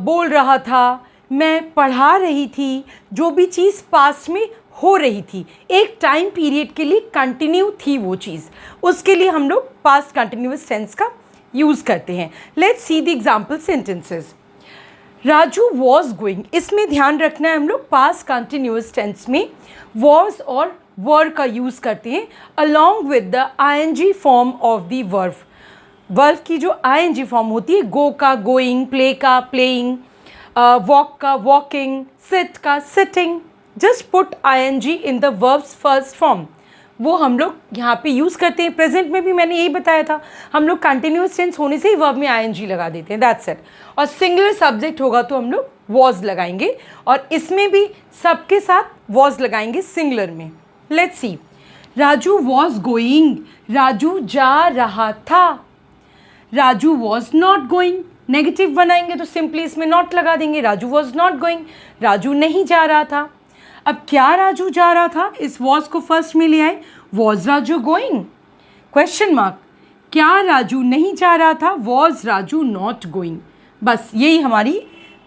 बोल रहा था, मैं पढ़ा रही थी. जो भी चीज़ पास्ट में हो रही थी, एक टाइम पीरियड के लिए कंटिन्यू थी वो चीज़, उसके लिए हम लोग पास्ट कंटिन्यूअस टेंस का यूज़ करते हैं. Let's see the example sentences. Raju was going, इसमें ध्यान रखना है हम लोग पास्ट कंटिन्यूअस टेंस में वॉज और वर का यूज़ करते हैं along with the ING form of the verb. Verb की जो आईएनजी फॉर्म होती है, गो का गोइंग, प्ले का प्लेइंग, वॉक का वॉकिंग, सिट का sitting, just put ING in the verbs first form, वो हम लोग यहाँ पे यूज़ करते हैं. प्रेजेंट में भी मैंने यही बताया था, हम लोग कंटिन्यूअस टेंस होने से ही वर्ब में आईएनजी लगा देते हैं, दैट्स इट. और सिंगुलर सब्जेक्ट होगा तो हम लोग वॉज लगाएंगे, और इसमें भी सबके साथ वॉज लगाएंगे सिंगुलर में. Let's see. Raju was going, Raju जा रहा था. Raju was not going, negative बनाएंगे तो सिंपली इसमें नॉट लगा देंगे. Raju was not going, Raju नहीं जा रहा था. अब क्या राजू जा रहा था, इस वॉज को फर्स्ट में ले आए. Was Raju going? Question mark. क्या राजू नहीं जा रहा था? Was Raju not going? बस यही हमारी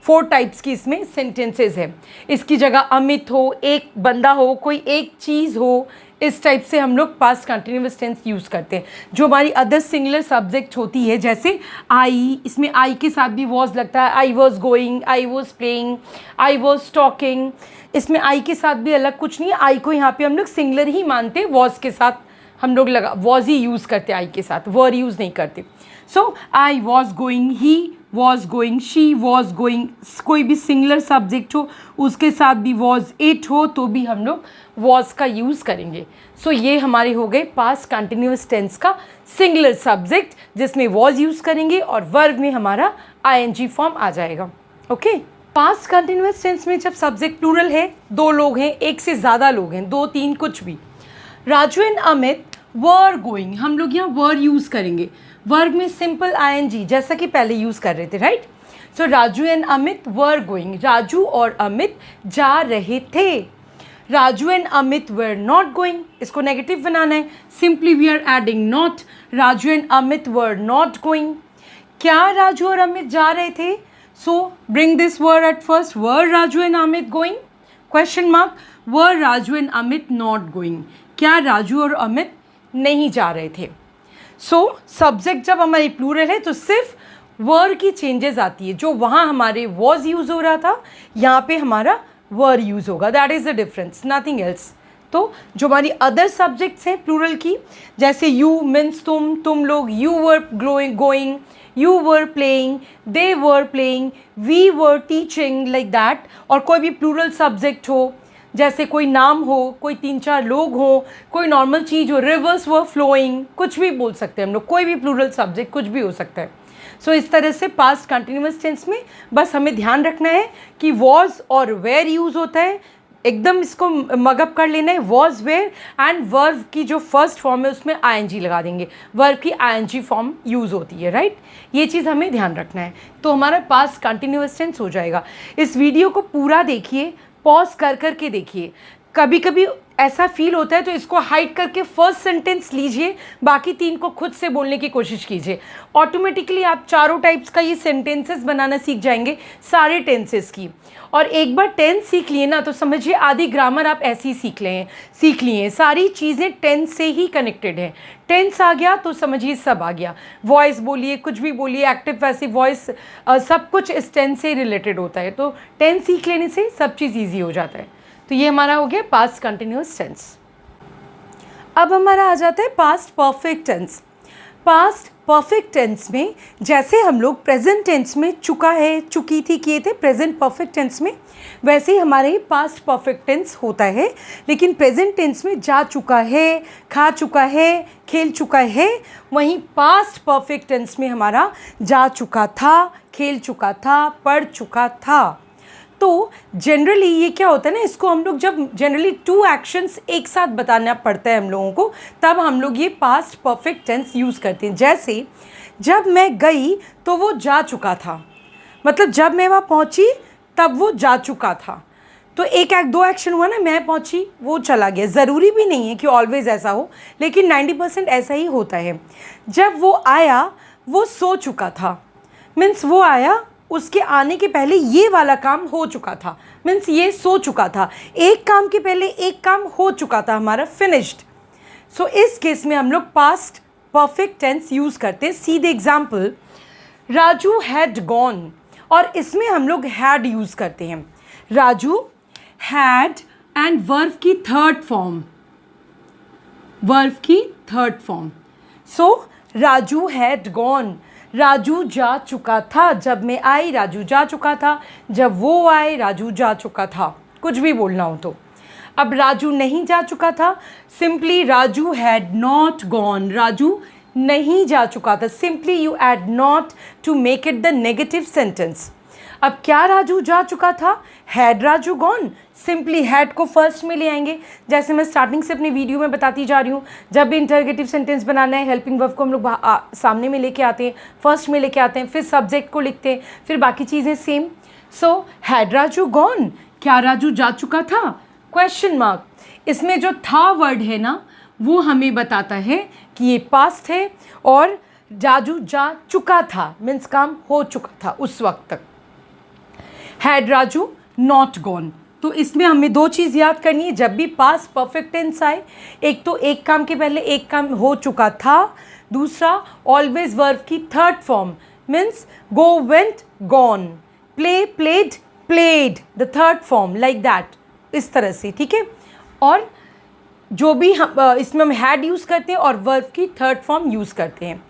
4 टाइप्स की इसमें सेंटेंसेस है. इसकी जगह अमित हो, एक बंदा हो, कोई एक चीज़ हो, इस टाइप से हम लोग पास्ट कंटिन्यूअस टेंस यूज़ करते हैं. जो हमारी अदर सिंगुलर सब्जेक्ट होती है, जैसे आई, इसमें आई के साथ भी वॉज लगता है. आई was going, I was playing, I was talking, इसमें आई के साथ भी अलग कुछ नहीं है. आई को यहाँ पे हम लोग सिंगुलर ही मानते हैं, वॉज के साथ हम लोग वॉज ही यूज़ करते हैं, आई के साथ वर यूज़ नहीं करते. So I was going, he was going, she was going, कोई भी सिंगुलर सब्जेक्ट हो उसके साथ भी वॉज, इट हो तो भी हम लोग वॉज का यूज़ करेंगे. सो ये हमारे हो गए पास्ट कंटिन्यूअस टेंस का सिंगुलर सब्जेक्ट, जिसमें वॉज यूज़ करेंगे और वर्ब में हमारा आईएनजी फॉर्म आ जाएगा. ओके. पास्ट कंटिन्यूअस टेंस में जब सब्जेक्ट प्लूरल है, 2 लोग हैं, एक से ज़्यादा लोग हैं, 2, 3 कुछ भी. Raju and Amit were going, हम लोग यहाँ वर यूज़ करेंगे. वर्ब में सिंपल आईएनजी जैसा कि पहले यूज़ कर रहे थे, right. So Raju and Amit were going, Raju और अमित जा रहे थे. Raju and Amit were not going, इसको नेगेटिव बनाना है, simply we are adding not. Raju and Amit were not going. क्या राजू और अमित जा रहे थे? So bring this word at first. Were Raju and Amit going? Question mark. Were Raju and Amit not going, क्या राजू और अमित नहीं जा रहे थे? सो सब्जेक्ट जब हमारी प्लूरल है तो सिर्फ वर की चेंजेस आती है. जो वहाँ हमारे वॉज यूज़ हो रहा था, यहाँ पे हमारा वर यूज़ होगा. That is the difference, nothing else. तो जो हमारी अदर सब्जेक्ट्स हैं प्लूरल की, जैसे यू मीन्स तुम लोग, you were going, you were playing, they were playing, we were teaching, like that. और कोई भी प्लूरल सब्जेक्ट हो, जैसे कोई नाम हो, कोई 3-4 लोग हो, कोई नॉर्मल चीज़ हो, रिवर्स वर फ्लोइंग, कुछ भी बोल सकते हैं हम लोग, कोई भी प्लूरल सब्जेक्ट कुछ भी हो सकता है. सो इस तरह से पास्ट कंटिन्यूअस टेंस में बस हमें ध्यान रखना है कि वॉज और वेयर यूज़ होता है. एकदम इसको मगअप कर लेना है, वॉज वेयर, एंड वर्ब की जो फर्स्ट फॉर्म है उसमें आईएनजी लगा देंगे. वर्ब की आईएनजी फॉर्म यूज़ होती है, राइट. ये चीज़ हमें ध्यान रखना है, तो हमारा पास्ट कंटिन्यूअस टेंस हो जाएगा. इस वीडियो को पूरा देखिए, पॉज कर के देखिए. कभी कभी ऐसा फील होता है तो इसको हाइड करके फर्स्ट सेंटेंस लीजिए, बाकी 3 को खुद से बोलने की कोशिश कीजिए. ऑटोमेटिकली आप चारों टाइप्स का ये सेंटेंसेस बनाना सीख जाएंगे, सारे टेंसेस की. और एक बार टेंस सीख लिए ना तो समझिए आधी ग्रामर आप ऐसे ही सीख लिए. सारी चीज़ें टेंस से ही कनेक्टेड हैं. टेंस आ गया तो समझिए सब आ गया. वॉइस बोलिए, कुछ भी बोलिए, एक्टिव पैसिव वॉइस, सब कुछ इस टेंस से रिलेटेड होता है. तो टेंस सीख लेने से सब चीज़ ईजी हो जाता है. तो ये हमारा हो गया पास्ट कंटिन्यूअस टेंस. अब हमारा आ जाता है past perfect tense. Past perfect tense में जैसे हम लोग प्रेजेंट टेंस में चुका है, चुकी थी किए थे प्रेजेंट परफेक्ट टेंस में, वैसे ही हमारे पास्ट परफेक्ट टेंस होता है। लेकिन प्रेजेंट टेंस में जा चुका है, खा चुका है, खेल चुका है, वहीं पास्ट परफेक्ट टेंस में हमारा जा चुका था, खेल चुका था, पढ़ चुका था। तो जनरली ये क्या होता है ना, इसको हम लोग जब जनरली 2 एक्शंस एक साथ बताना पड़ता है हम लोगों को, तब हम लोग ये पास्ट परफेक्ट टेंस यूज़ करते हैं। जैसे जब मैं गई तो वो जा चुका था, मतलब जब मैं वहाँ पहुँची तब वो जा चुका था। तो एक 2 एक्शन हुआ ना, मैं पहुँची वो चला गया। ज़रूरी भी नहीं है कि ऑलवेज़ ऐसा हो, लेकिन 90% ऐसा ही होता है। जब वो आया वो सो चुका था, मीन्स वो आया, उसके आने के पहले ये वाला काम हो चुका था, मीन्स ये सो चुका था। एक काम के पहले एक काम हो चुका था हमारा, फिनिश्ड। सो इस केस में हम लोग पास्ट परफेक्ट टेंस यूज़ करते हैं। सीधे एग्जाम्पल, राजू हैड गॉन, और इसमें हम लोग हैड यूज़ करते हैं। राजू हैड एंड वर्ब की थर्ड फॉर्म, वर्ब की third form. So Raju had gone, Raju जा चुका था। जब मैं आई राजू जा चुका था, जब वो आए राजू जा चुका था, कुछ भी बोलना हो तो। अब राजू नहीं जा चुका था, simply Raju had not gone, Raju नहीं जा चुका था, simply you add not to make it the negative sentence. अब क्या राजू जा चुका था, had Raju gone, simply had को फर्स्ट में ले आएंगे। जैसे मैं स्टार्टिंग से अपनी वीडियो में बताती जा रही हूँ, जब भी इंटरगेटिव सेंटेंस बनाना है, हेल्पिंग वर्ब को हम लोग सामने में लेके आते हैं, फर्स्ट में लेके आते हैं, फिर सब्जेक्ट को लिखते हैं, फिर बाकी चीज़ें same. So had Raju gone, क्या राजू जा चुका था, क्वेश्चन मार्क। इसमें जो था वर्ड है ना, वो हमें बताता है कि ये पास्ट है, और राजू जा चुका था मीन्स काम हो चुका था उस वक्त तक। हैड राजू नॉट गॉन, तो इसमें हमें 2 चीज़ याद करनी है जब भी पास्ट परफेक्ट टेंस आए। एक तो एक काम के पहले एक काम हो चुका था, दूसरा ऑलवेज वर्ब की third form, means go went gone, play played played, the third form like that, इस तरह से, ठीक है। और जो भी हम इसमें हम हैड यूज़ करते हैं और वर्ब की थर्ड फॉर्म यूज़ करते हैं।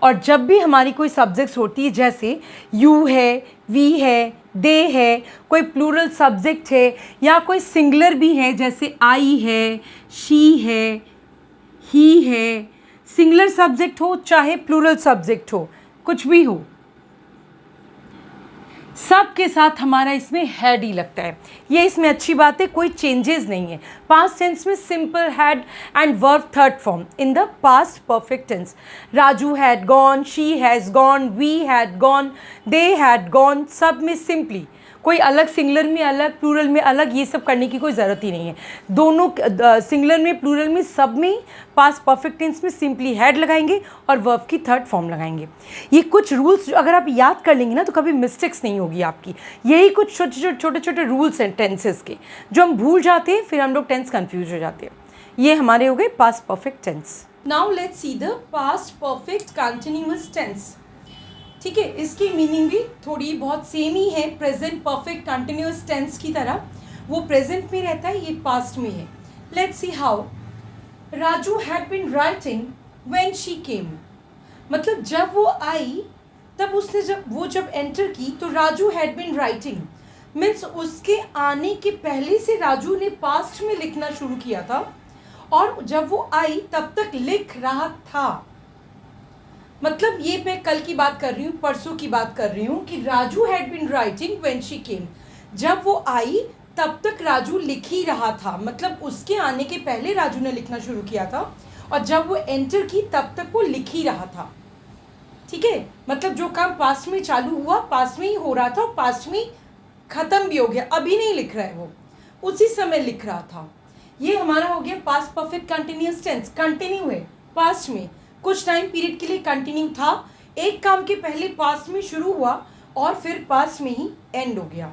और जब भी हमारी कोई सब्जेक्ट्स होती है, जैसे यू है, वी है, दे है, कोई प्लूरल सब्जेक्ट है, या कोई सिंगुलर भी है, जैसे आई है, शी है, ही है, सिंगुलर सब्जेक्ट हो चाहे प्लूरल सब्जेक्ट हो, कुछ भी हो, सब के साथ हमारा इसमें हैड ही लगता है। ये इसमें अच्छी बात है, कोई चेंजेस नहीं है। पास्ट टेंस में simple had and verb third form in the past perfect tense. Raju had gone, she has gone, we had gone, they had gone, सब में सिंपली, कोई अलग सिंगुलर में अलग, प्लूरल में अलग, ये सब करने की कोई ज़रूरत ही नहीं है। दोनों सिंगुलर में, प्लूरल में, सब में पास्ट परफेक्ट टेंस में सिंपली हैड लगाएंगे और वर्ब की थर्ड फॉर्म लगाएंगे। ये कुछ रूल्स अगर आप याद कर लेंगे ना, तो कभी मिस्टेक्स नहीं होगी आपकी। यही कुछ छोटे छोटे रूल्स हैं टेंसेस के, जो हम भूल जाते हैं, फिर हम लोग टेंस कन्फ्यूज हो जाते हैं। ये हमारे हो गए past perfect tense. Now let's see the past perfect continuous tense. ठीक है, इसकी मीनिंग भी थोड़ी बहुत सेम ही है प्रेजेंट परफेक्ट कंटिन्यूअस टेंस की तरह। वो प्रेजेंट में रहता है, ये पास्ट में है। Let's see how. Raju had been writing when she came, मतलब जब वो आई तब उसने जब एंटर की तो Raju had been writing, means उसके आने के पहले से राजू ने पास्ट में लिखना शुरू किया था, और जब वो आई तब तक लिख रहा था। मतलब ये मैं कल की बात कर रही हूँ, परसों की बात कर रही हूँ कि Raju had been writing when she came, जब वो आई तब तक राजू लिख ही रहा था, मतलब उसके आने के पहले राजू ने लिखना शुरू किया था, और जब वो एंटर की तब तक वो लिख ही रहा था। ठीक है, मतलब जो काम पास्ट में चालू हुआ पास्ट में ही हो रहा था, पास्ट में ख़त्म भी हो गया, अभी नहीं लिख रहा है वो, उसी समय लिख रहा था। ये हमारा हो गया past perfect continuous tense. Continue है, पास्ट में कुछ टाइम पीरियड के लिए कंटिन्यू था, एक काम के पहले पास्ट में शुरू हुआ और फिर पास्ट में ही एंड हो गया।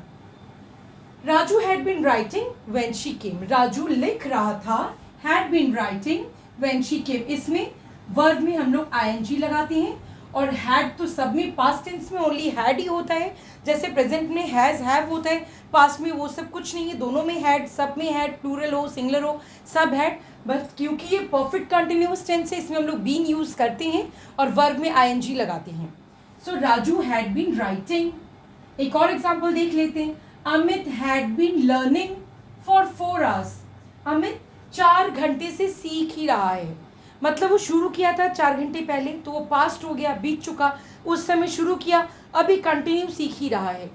Raju had been writing when she came, Raju लिख रहा था, had been writing when she came, इसमें वर्ब में हम लोग आईएनजी लगाते हैं, और हैड तो सब में पास्ट टेंस में ओनली हैड ही होता है, जैसे प्रेजेंट में हैज़ हैव होता है, पास्ट में वो सब कुछ नहीं है, दोनों में हैड, सब में हैड, प्लूरल हो सिंगुलर हो सब हैड। बस क्योंकि ये परफेक्ट कंटिन्यूअस टेंस है, इसमें हम लोग बीन यूज करते हैं और वर्ब में आईएनजी लगाते हैं. So Raju had been writing. एक और एग्जाम्पल देख लेते हैं. Amit had been learning for 4 hours. Amit 4 घंटे से सीख ही रहा है. मतलब वो शुरू किया था 4 घंटे पहले, तो वो पास्ट हो गया, बीत चुका. उस समय शुरू किया, अभी कंटिन्यू सीख ही रहा है.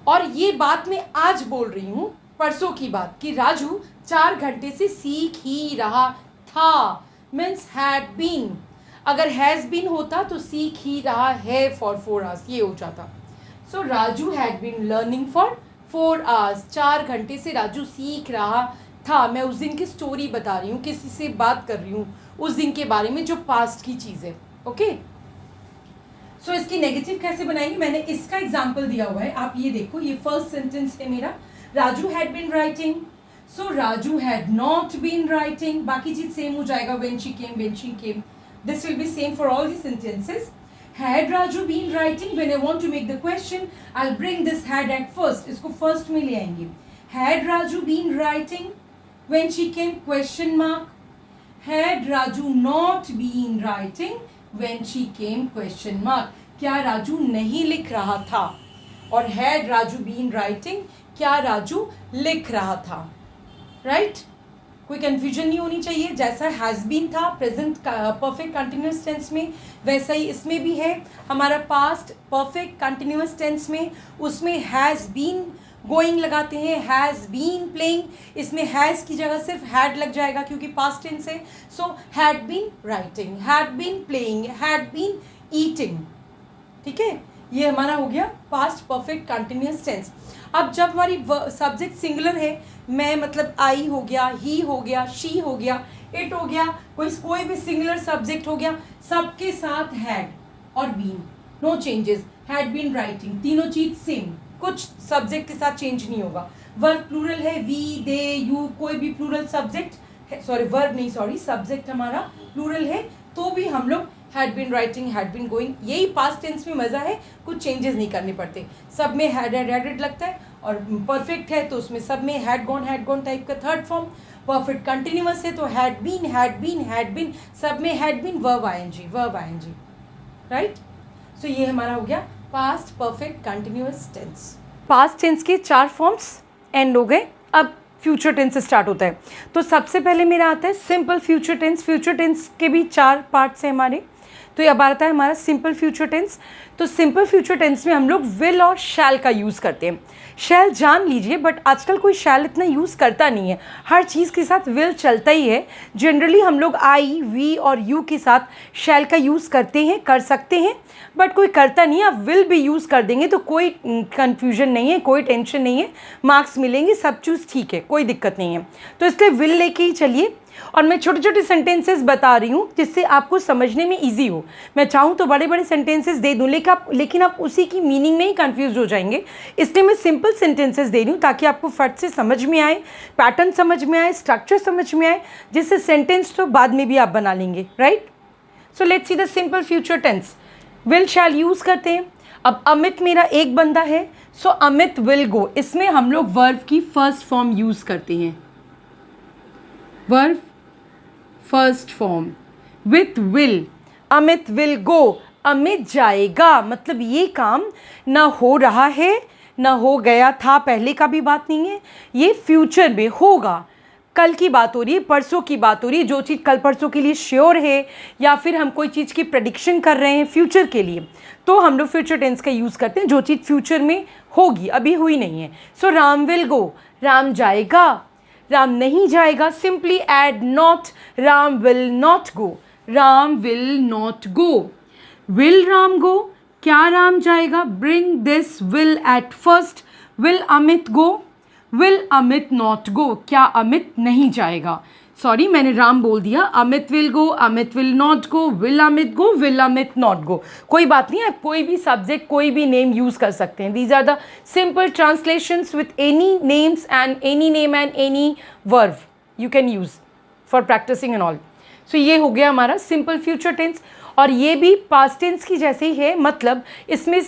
और ये बात मैं आज बोल रही हूँ, परसों की बात, कि राजू 4 घंटे से सीख ही रहा था. Means had been. अगर हैज़ बीन होता तो सीख ही रहा है फॉर 4 hours, ये हो जाता. So Raju had been learning for 4 hours. 4 घंटे से राजू सीख रहा था. मैं उस दिन की स्टोरी बता रही हूँ, किसी से बात कर रही हूँ उस दिन के बारे में जो पास्ट की चीज़ है. ओके. सो इसकी नेगेटिव कैसे बनाएंगे, मैंने इसका एग्जाम्पल दिया हुआ है, आप ये देखो. ये फर्स्ट सेंटेंस है मेरा. Raju had been writing. So Raju had not been writing. बाकी चीज सेम हो जाएगा. When she came, when she came, this will be same for all the sentences. Had Raju been writing? When I want to make the question, I'll bring this had at first. इसको first में ले आएंगे. Had Raju been writing when she came? Question mark. Had Raju not been writing when she came? Question mark. क्या राजू नहीं लिख रहा था? और had Raju been writing, क्या राजू लिख रहा था? Right? कोई कन्फ्यूजन नहीं होनी चाहिए. जैसा हैज़ बीन था प्रेजेंट परफेक्ट कंटिन्यूस टेंस में, वैसा ही इसमें भी है. हमारा पास्ट परफेक्ट कंटिन्यूस टेंस में, उसमें हैज़ बीन गोइंग लगाते हैं, हैज़ बीन प्लेइंग. इसमें हैज़ की जगह सिर्फ हैड लग जाएगा क्योंकि पास्ट टेंस है. So had been writing, had been playing, had been eating. ठीक है, ये हमारा हो गया पास्ट परफेक्ट कंटिन्यूस टेंस. अब जब हमारी सब्जेक्ट सिंगुलर है, मैं मतलब आई हो गया, ही हो गया, शी हो गया, इट हो गया, कोई भी सिंगुलर सब्जेक्ट हो गया, सबके साथ हैड और been, no changes. Had been writing, तीनों चीज सेम, कुछ सब्जेक्ट के साथ चेंज नहीं होगा. वर्ब प्लूरल है, वी, दे, यू, कोई भी प्लूरल सब्जेक्ट, सॉरी वर्ब नहीं, सॉरी सब्जेक्ट हमारा प्लूरल है, तो भी हम लोग had been writing, had been going. यही पास्ट टेंस में मज़ा है, कुछ चेंजेस नहीं करने पड़ते. सब में हैड हैडेड लगता है. और परफेक्ट है तो उसमें सब में हैड गॉन टाइप का थर्ड फॉर्म. परफेक्ट कंटिन्यूअस है तो हैड बीन, सब में had been, verb ING. Right. So ये हमारा हो गया past perfect continuous tense. Past tense के 4 फॉर्म्स एंड हो गए. अब फ्यूचर टेंस स्टार्ट होता है. तो सबसे पहले मेरा आता है simple future tense. Future tense के भी 4 पार्ट्स हैं हमारे. तो ये अब आता है हमारा सिंपल फ्यूचर टेंस. तो सिंपल फ्यूचर टेंस में हम लोग विल और शैल का यूज़ करते हैं. शैल जान लीजिए, बट आजकल कोई शैल इतना यूज़ करता नहीं है. हर चीज़ के साथ विल चलता ही है. जनरली हम लोग आई, वी और यू के साथ शैल का यूज़ करते हैं, कर सकते हैं, बट कोई करता नहीं है. आप विल भी यूज़ कर देंगे तो कोई कन्फ्यूजन नहीं है, कोई टेंशन नहीं है, मार्क्स मिलेंगे, सब चीज़ ठीक है, कोई दिक्कत नहीं है. तो इसलिए विल लेके ही चलिए. और मैं छोटे छोटे सेंटेंसेस बता रही हूँ जिससे आपको समझने में इजी हो. मैं चाहूँ तो बड़े बड़े सेंटेंसेस दे दूँ, लेकिन आप उसी की मीनिंग में ही कंफ्यूज हो जाएंगे. इसलिए मैं सिंपल सेंटेंसेस दे रही हूँ ताकि आपको फट से समझ में आए, पैटर्न समझ में आए, स्ट्रक्चर समझ में आए, जिससे सेंटेंस तो बाद में भी आप बना लेंगे. Right. So let's see the simple future tense. Will shall use करते हैं. अब अमित मेरा एक बंदा है, सो अमित विल गो. इसमें हम लोग वर्ब की फर्स्ट फॉर्म यूज़ करते हैं. Verb first form with will. Amit will go, Amit जाएगा. मतलब ये काम ना हो रहा है, ना हो गया था, पहले का भी बात नहीं है, ये फ्यूचर में होगा. कल की बात हो रही है, परसों की बात हो रही है. जो चीज़ कल परसों के लिए श्योर है, या फिर हम कोई चीज़ की प्रेडिक्शन कर रहे हैं फ्यूचर के लिए, तो हम लोग फ्यूचर टेंस का यूज़ करते हैं. जो चीज़ फ्यूचर में होगी, अभी हुई नहीं है. So Ram will go, Ram जाएगा. राम नहीं जाएगा, simply add not, Ram will not go. Ram will not go. Will Ram go, क्या राम जाएगा? Bring this will at first. Will Amit go, will Amit not go, क्या अमित नहीं जाएगा? सॉरी, मैंने राम बोल दिया. Amit will go, Amit will not go, will Amit go, will Amit not go. कोई बात नहीं, आप कोई भी सब्जेक्ट, कोई भी नेम यूज़ कर सकते हैं. These are the simple translations with any names and any name and any verb you can use for practicing and all. So ये हो गया हमारा सिंपल फ्यूचर टेंस. और ये भी पास्ट टेंस की जैसे ही है. मतलब इसमें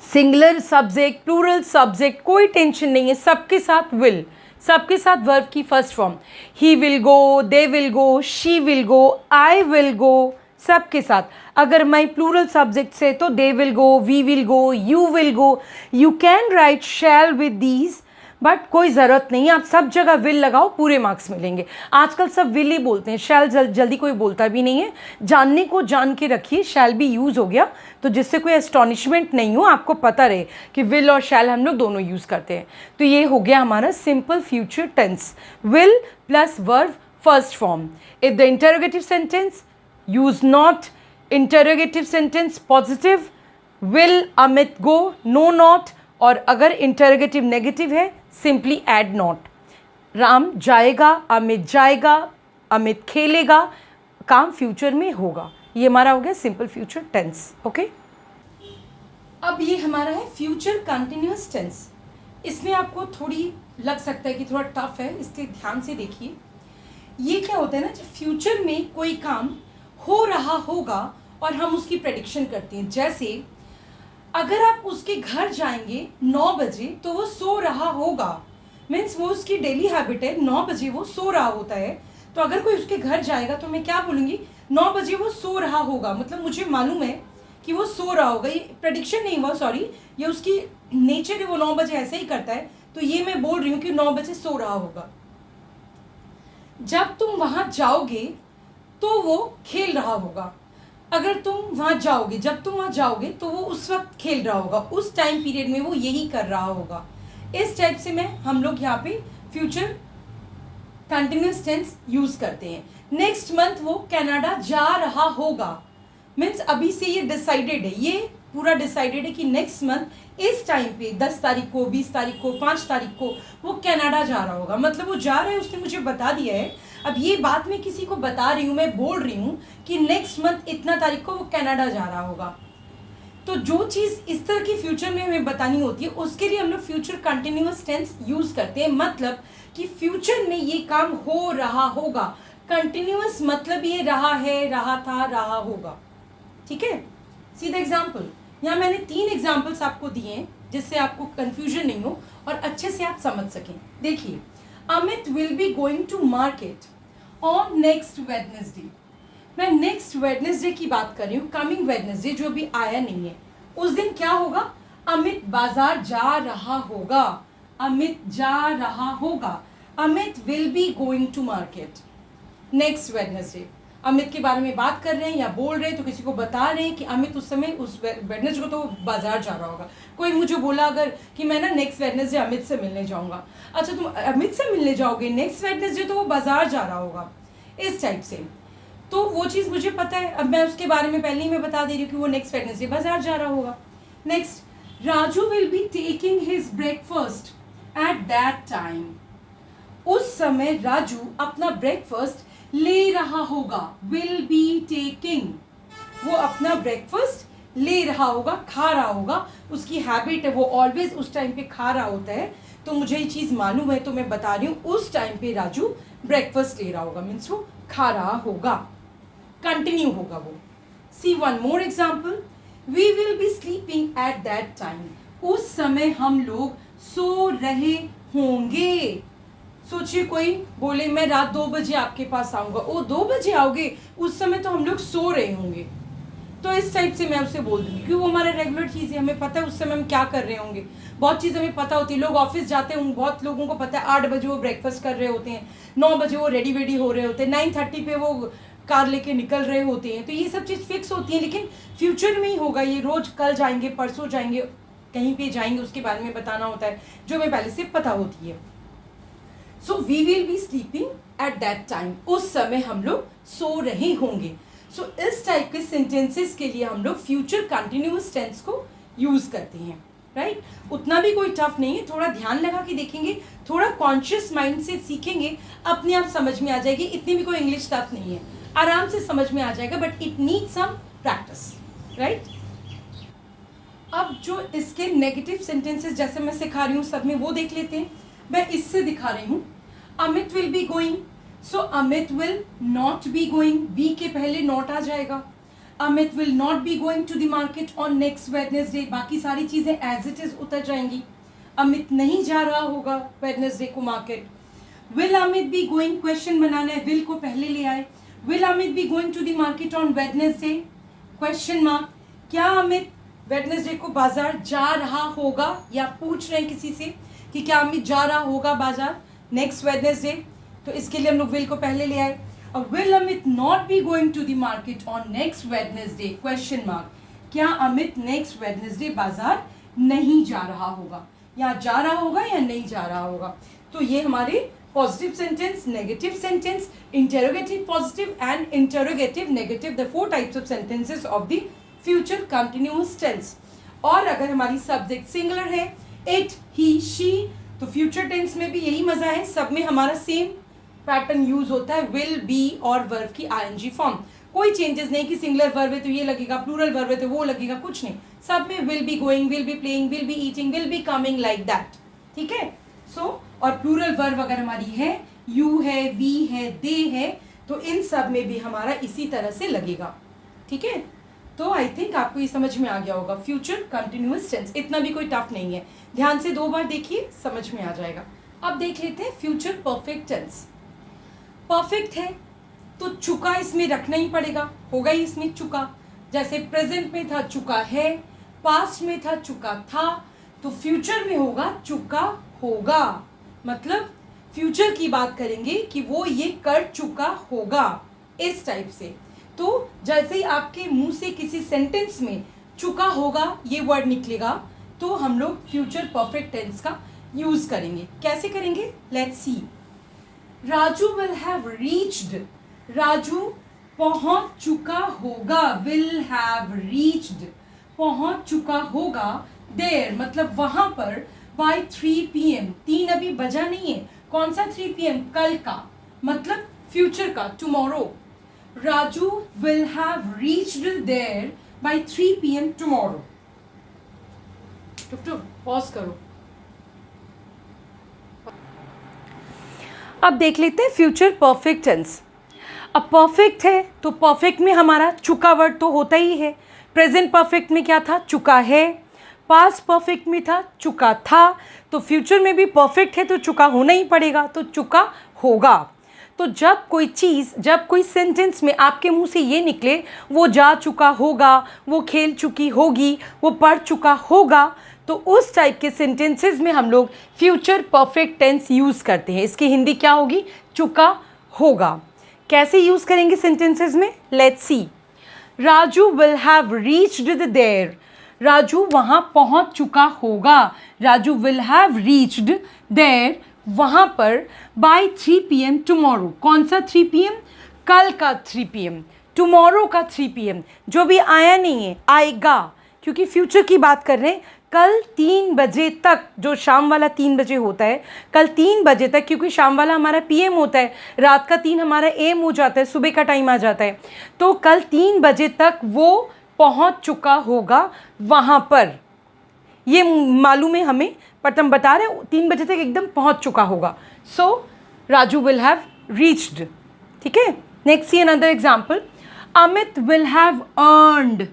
सिंगुलर सब्जेक्ट, प्लूरल सब्जेक्ट, कोई टेंशन नहीं है, सबके साथ विल. सबके साथ वर्ब की first form, he will go, they will go, she will go, I will go, सबके साथ। अगर मैं प्लूरल सब्जेक्ट से तो they will go, we will go, you will go. You can write shall with these, but कोई ज़रूरत नहीं, आप सब जगह विल लगाओ, पूरे मार्क्स मिलेंगे। आजकल सब विल ही बोलते हैं, शैल जल्दी कोई बोलता भी नहीं है। जानने को जान के रखिए, शैल भी यूज़ हो गया तो जिससे कोई एस्टॉनिशमेंट नहीं हो, आपको पता रहे कि विल और शैल हम लोग दोनों यूज़ करते हैं। तो ये हो गया हमारा simple future tense, will plus verb first form. If the interrogative sentence, use not. Interrogative sentence positive, will Amit go, no not. और अगर इंटरोगेटिव नेगेटिव है, सिंपली ऐड नॉट। राम जाएगा, अमित जाएगा, अमित खेलेगा, काम फ्यूचर में होगा। ये हमारा हो गया सिंपल फ्यूचर टेंस। ओके, अब ये हमारा है फ्यूचर कंटिन्यूअस टेंस। इसमें आपको थोड़ी लग सकता है कि थोड़ा टफ है, इसलिए ध्यान से देखिए। ये क्या होता है ना, जब फ्यूचर में कोई काम हो रहा होगा और हम उसकी प्रेडिक्शन करते हैं। जैसे अगर आप उसके घर जाएंगे 9 बजे तो वो सो रहा होगा, मीन्स वो उसकी डेली हैबिट है, 9 बजे वो सो रहा होता है। तो अगर कोई उसके घर जाएगा तो मैं क्या बोलूँगी, 9 बजे वो सो रहा होगा, मतलब मुझे मालूम है कि वो सो रहा होगा। ये प्रेडिक्शन नहीं हुआ, सॉरी, ये उसकी नेचर है, वो 9 बजे ऐसे ही करता है। तो ये मैं बोल रही हूँ कि 9 बजे सो रहा होगा। जब तुम वहाँ जाओगे तो वो खेल रहा होगा। अगर तुम वहाँ जाओगे, जब तुम वहाँ जाओगे तो वो उस वक्त खेल रहा होगा, उस टाइम पीरियड में वो यही कर रहा होगा। इस टाइप से हम लोग यहाँ पे फ्यूचर कंटिन्यूअस टेंस यूज करते हैं। नेक्स्ट मंथ वो कनाडा जा रहा होगा, मीन्स अभी से ये डिसाइडेड है, ये पूरा डिसाइडेड है कि नेक्स्ट मंथ इस टाइम पे 10 तारीख को, 20 तारीख को, 5 तारीख को वो कनाडा जा रहा होगा। मतलब वो जा रहा है, उसने मुझे बता दिया है। अब ये बात मैं किसी को बता रही हूँ, मैं बोल रही हूँ कि नेक्स्ट मंथ इतना तारीख को वो कनाडा जा रहा होगा। तो जो चीज़ इस तरह की फ्यूचर में हमें बतानी होती है, उसके लिए हम लोग फ्यूचर कंटिन्यूअस टेंस यूज करते हैं। मतलब कि फ्यूचर में ये काम हो रहा होगा। कंटिन्यूअस मतलब ये रहा है, रहा था, रहा होगा। ठीक है, सी द एग्जाम्पल। यहाँ मैंने 3 एग्जाम्पल्स आपको दिए हैं जिससे आपको कंफ्यूजन नहीं हो और अच्छे से आप समझ सकें। देखिए, Amit will be going to market on next Wednesday. मैं नेक्स्ट वेडनेसडे की बात कर रही हूँ, कमिंग वेडनेसडे जो अभी आया नहीं है। उस दिन क्या होगा, अमित बाजार जा रहा होगा। अमित जा रहा होगा, Amit will be going to market next Wednesday. Amit के बारे में बात कर रहे हैं या बोल रहे हैं तो किसी को बता रहे हैं कि अमित उस समय उस वेडनेसडे को तो बाजार जा रहा होगा। कोई मुझे बोला अगर कि मैं ना नेक्स्ट वेडनेसडे अमित से मिलने जाऊंगा, अच्छा तुम अमित से मिलने जाओगे, नेक्स्ट वेडनेसडे तो वो बाजार जा रहा होगा, इस टाइप से। तो वो चीज़ मुझे पता है, अब मैं उसके बारे में पहले ही मैं बता दे रही हूँ कि वो नेक्स्ट वेडनेसडे बाजार जा रहा होगा। Next, Raju will be taking his breakfast at that time. उस समय राजू अपना ब्रेकफास्ट ले रहा होगा, विल बी टेकिंग। वो अपना ब्रेकफास्ट ले रहा होगा, खा रहा होगा, उसकी हैबिट है, वो ऑलवेज उस टाइम पे खा रहा होता है। तो मुझे ये चीज़ मालूम है तो मैं बता रही हूँ, उस टाइम पे राजू ब्रेकफास्ट ले रहा होगा, मीन्स वो खा रहा होगा, कंटिन्यू होगा वो। See one more example, we will be sleeping at that time. उस समय हम लोग सो रहे होंगे। सोचिए कोई बोले मैं रात 2 बजे आपके पास आऊँगा, ओ 2 बजे आओगे, उस समय तो हम लोग सो रहे होंगे। तो इस टाइप से मैं उससे बोल दूँगी, क्योंकि वो हमारा रेगुलर चीज़ है, हमें पता है उस समय हम क्या कर रहे होंगे। बहुत चीज़ हमें पता होती है, लोग ऑफिस जाते हैं, बहुत लोगों को पता है 8 बजे वो ब्रेकफास्ट कर रहे होते हैं, 9 बजे वो रेडी वेडी हो रहे होते हैं, 9:30 पे वो कार लेके निकल रहे होते हैं। तो ये सब चीज़ फिक्स होती है, लेकिन फ्यूचर में ही होगा ये, रोज़ कल जाएंगे, परसों जाएंगे, कहीं पे जाएंगे, उसके बारे में बताना होता है जो हमें पहले से पता होती है। So we will be sleeping at that time. उस समय हम लोग सो रहे होंगे। सो इस टाइप के सेंटेंसेस के लिए हम लोग फ्यूचर कंटिन्यूअस टेंस को यूज करते हैं, राइट? उतना भी कोई टफ नहीं है, थोड़ा ध्यान लगा के देखेंगे, थोड़ा कॉन्शियस माइंड से सीखेंगे, अपने आप समझ में आ जाएगी। इतनी भी कोई इंग्लिश टफ नहीं है, आराम से समझ में आ जाएगा, but it needs some practice, right? अब जो इसके नेगेटिव सेंटेंसेस जैसे मैं सिखा रही हूँ सब में वो देख लेते हैं। मैं इससे दिखा रही हूँ, Amit will be going, so Amit will not be going, be के पहले नॉट आ जाएगा। Amit will not be going to the market on next Wednesday, बाकी सारी चीज़ें एज इट इज़ उतर जाएंगी। अमित नहीं जा रहा होगा वेडनेसडे को market. Will Amit be going, question बनाना है, विल को पहले ले आए। Will Amit be going to the market on Wednesday, question mark. क्या अमित वेडनेसडे को बाजार जा रहा होगा, या पूछ रहे हैं किसी से कि क्या अमित जा रहा होगा बाजार नेक्स्ट वेडनेसडे, तो इसके लिए हम लोग विल को पहले ले आए। और will Amit not be going to the market on next Wednesday, question mark. क्या अमित नेक्स्ट वेडनेसडे बाजार नहीं जा रहा होगा, या जा रहा होगा या नहीं जा रहा होगा। तो ये हमारे positive sentence, negative sentence, interrogative positive and interrogative negative, the 4 types of sentences of the future continuous tense. और अगर हमारी सब्जेक्ट सिंगुलर है, इट, ही, शी, तो फ्यूचर टेंस में भी यही मजा है, सब में हमारा सेम पैटर्न यूज होता है, विल, बी और वर्ब की आईएनजी फॉर्म। कोई चेंजेस नहीं कि सिंगुलर वर्ब है तो ये लगेगा, प्लूरल वर्ब है तो वो लगेगा, कुछ नहीं, सब में will be going, will be playing, will be eating, will be coming, like that, ठीक है। सो और प्लूरल वर्ब अगर हमारी है, यू है, वी है, दे है, तो इन सब में भी हमारा इसी तरह से लगेगा, ठीक है। तो आई थिंक आपको ये समझ में आ गया होगा फ्यूचर कंटिन्यूअस टेंस, इतना भी कोई टफ नहीं है, ध्यान से 2 बार देखिए समझ में आ जाएगा। अब देख लेते हैं फ्यूचर परफेक्ट टेंस। परफेक्ट है तो चुका इसमें रखना ही पड़ेगा, होगा ही इसमें चुका, जैसे प्रेजेंट में था चुका है, पास्ट में था चुका था, तो फ्यूचर में होगा चुका होगा, मतलब फ्यूचर की बात करेंगे कि वो ये कर चुका होगा, इस टाइप से। तो जैसे ही आपके मुंह से किसी सेंटेंस में चुका होगा ये वर्ड निकलेगा, तो हम लोग फ्यूचर परफेक्ट टेंस का यूज करेंगे। कैसे करेंगे, let's see. Raju will have reached, Raju पहुंच चुका होगा, विल हैव रीच्ड, पहुंच चुका होगा, देयर मतलब वहां पर, बाय 3 PM, 3 अभी बजा नहीं है, कौन सा 3 PM, कल का, मतलब फ्यूचर का, tomorrow. Raju will have reached there by 3 PM tomorrow. टुक पॉज करो। अब देख लेते हैं फ्यूचर परफेक्ट टेंस। अब परफेक्ट है तो परफेक्ट में हमारा चुका वर्ड तो होता ही है। प्रेजेंट परफेक्ट में क्या था, चुका है। पास्ट परफेक्ट में था चुका था, तो फ्यूचर में भी परफेक्ट है तो चुका होना ही पड़ेगा, तो चुका होगा। तो जब कोई चीज़, जब कोई सेंटेंस में आपके मुंह से ये निकले वो जा चुका होगा, वो खेल चुकी होगी, वो पढ़ चुका होगा, तो उस टाइप के सेंटेंसेस में हम लोग फ्यूचर परफेक्ट टेंस यूज़ करते हैं। इसकी हिंदी क्या होगी, चुका होगा। कैसे यूज़ करेंगे सेंटेंसेस में, let's see. Raju will have reached there, Raju वहाँ पहुँच चुका होगा, Raju will have reached there, वहाँ पर, बाय 3 PM टुमारो। कौन सा 3 PM, कल का 3 PM, टुमारो का 3 PM, जो भी आया नहीं है आएगा, क्योंकि फ्यूचर की बात कर रहे हैं। कल 3 बजे तक, जो शाम वाला 3 बजे होता है, कल 3 बजे तक, क्योंकि शाम वाला हमारा PM होता है, रात का 3 हमारा AM हो जाता है, सुबह का टाइम आ जाता है, तो कल 3 बजे तक वो पहुंच चुका होगा वहाँ पर। ये मालूम है हमें, बट हम बता रहे हैं 3 बजे तक एकदम पहुंच चुका होगा। सो राजू विल हैव रीच्ड, ठीक है। Next see another example. Amit will have earned,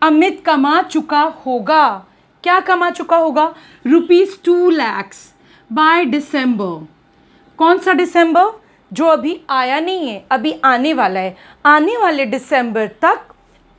Amit कमा चुका होगा। क्या कमा चुका होगा, ₹2 lakhs बाय डिसम्बर। कौन सा डिसम्बर, जो अभी आया नहीं है, अभी आने वाला है, आने वाले डिसम्बर तक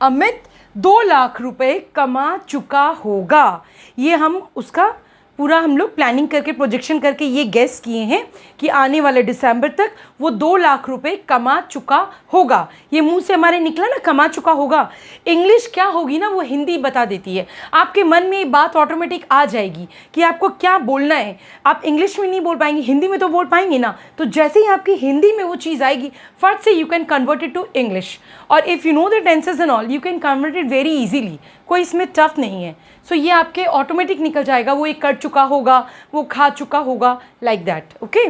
अमित 2 लाख रुपए कमा चुका होगा। ये हम उसका पूरा हम लोग प्लानिंग करके, प्रोजेक्शन करके ये गेस किए हैं कि आने वाले दिसंबर तक वो 2 लाख रुपए कमा चुका होगा। ये मुंह से हमारे निकला ना, कमा चुका होगा। इंग्लिश क्या होगी ना, वो हिंदी बता देती है। आपके मन में ये बात ऑटोमेटिक आ जाएगी कि आपको क्या बोलना है। आप इंग्लिश में नहीं बोल पाएंगे, हिंदी में तो बोल पाएंगे ना। तो जैसे ही आपकी हिंदी में वो चीज़ आएगी, फट से you can convert it to English. और if you know the tenses and all, you can convert it very easily. कोई इसमें टफ नहीं है। सो ये आपके ऑटोमेटिक निकल जाएगा। वो एक कर चुका होगा, वो खा चुका होगा, like that. Okay,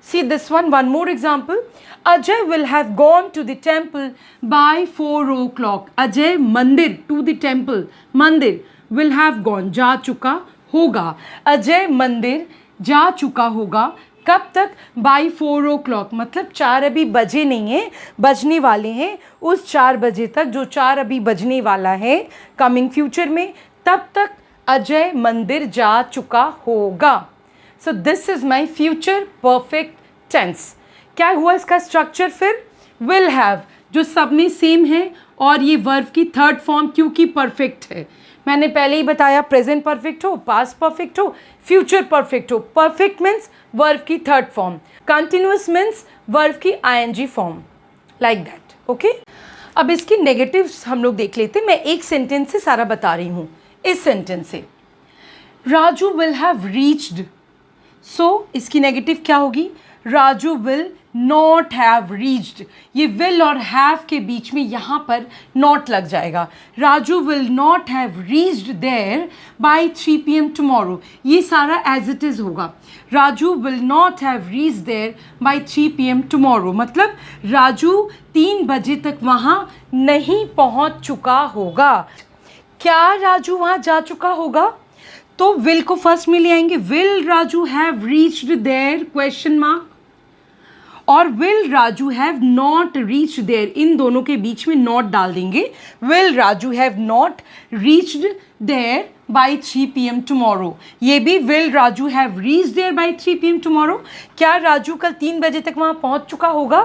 see this one more example. Ajay will have gone to the temple by 4 o'clock। Ajay मंदिर, टू द टेम्पल, मंदिर, विल हैव गॉन, जा चुका होगा। अजय मंदिर जा चुका होगा, कब तक, बाय 4 o'clock, मतलब 4 अभी बजे नहीं है, बजने वाले हैं। उस 4 बजे तक, जो 4 अभी बजने वाला है कमिंग फ्यूचर में, तब तक अजय मंदिर जा चुका होगा। So this is my future perfect tense. क्या हुआ इसका स्ट्रक्चर फिर? विल हैव, जो सब में सेम है, और ये वर्ब की थर्ड फॉर्म क्योंकि परफेक्ट है। मैंने पहले ही बताया, प्रेजेंट परफेक्ट हो, पास्ट परफेक्ट हो, फ्यूचर परफेक्ट हो। परफेक्ट मीन्स वर्ब की third form, continuous means verb की ING form, like that. Okay, अब इसकी नेगेटिव्स हम लोग देख लेते हैं। मैं एक सेंटेंस से सारा बता रही हूँ। इस सेंटेंस से Raju will have reached, so इसकी नेगेटिव क्या होगी? Raju will not have reached. ये विल और हैव के बीच में यहाँ पर नॉट लग जाएगा। Raju will not have reached there by 3 PM tomorrow. ये सारा एज इट इज़ होगा। Raju will not have reached there by 3 PM tomorrow, मतलब राजू 3 बजे तक वहाँ नहीं पहुँच चुका होगा। क्या राजू वहाँ जा चुका होगा? तो विल को फर्स्ट में ले आएंगे। Will Raju have reached there question mark, और will Raju have not reached there, इन दोनों के बीच में नॉट डाल देंगे। Will Raju have not reached there by 3 PM tomorrow. ये भी will Raju have reached there by 3 PM tomorrow. क्या राजू कल 3 बजे तक वहाँ पहुँच चुका होगा,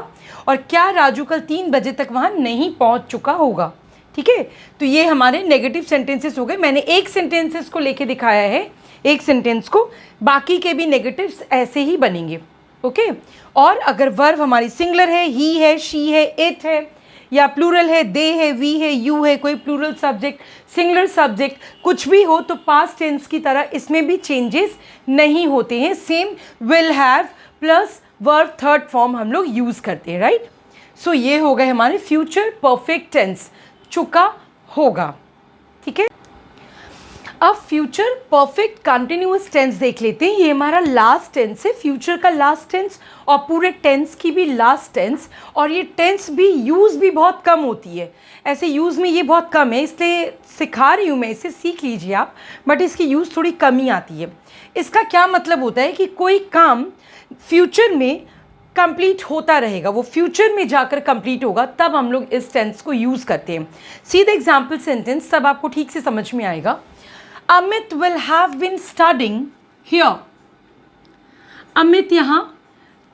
और क्या राजू कल 3 बजे तक वहाँ नहीं पहुँच चुका होगा। ठीक है, तो ये हमारे नेगेटिव सेंटेंसेस हो गए। मैंने एक सेंटेंसेस को लेके दिखाया है, एक सेंटेंस को, बाकी के भी नेगेटिव्स ऐसे ही बनेंगे। ओके, और अगर वर्ब हमारी सिंगुलर है, ही है, शी है, इट है, या प्लूरल है, दे है, वी है, यू है, कोई प्लूरल सब्जेक्ट, सिंगुलर सब्जेक्ट कुछ भी हो, तो पास्ट टेंस की तरह इसमें भी चेंजेस नहीं होते हैं। Same will have plus verb third form हम लोग यूज़ करते हैं, राइट। सो ये हो गए हमारे फ्यूचर परफेक्ट टेंस, चुका होगा। ठीक है, अब फ्यूचर परफेक्ट कंटिन्यूअस टेंस देख लेते हैं। ये हमारा लास्ट टेंस है, फ्यूचर का लास्ट टेंस और पूरे टेंस की भी लास्ट टेंस। और ये टेंस भी यूज़ भी बहुत कम होती है, ऐसे यूज़ में ये बहुत कम है, इसलिए सिखा रही हूँ मैं, इसे सीख लीजिए आप, बट इसकी यूज़ थोड़ी कम ही आती है। इसका क्या मतलब होता है कि कोई काम फ्यूचर में कंप्लीट होता रहेगा, वो फ्यूचर में जाकर कंप्लीट होगा, तब हम लोग इस टेंस को यूज़ करते हैं। सी द एग्जाम्पल सेंटेंस, तब आपको ठीक से समझ में आएगा। Amit will have been studying here. Amit यहाँ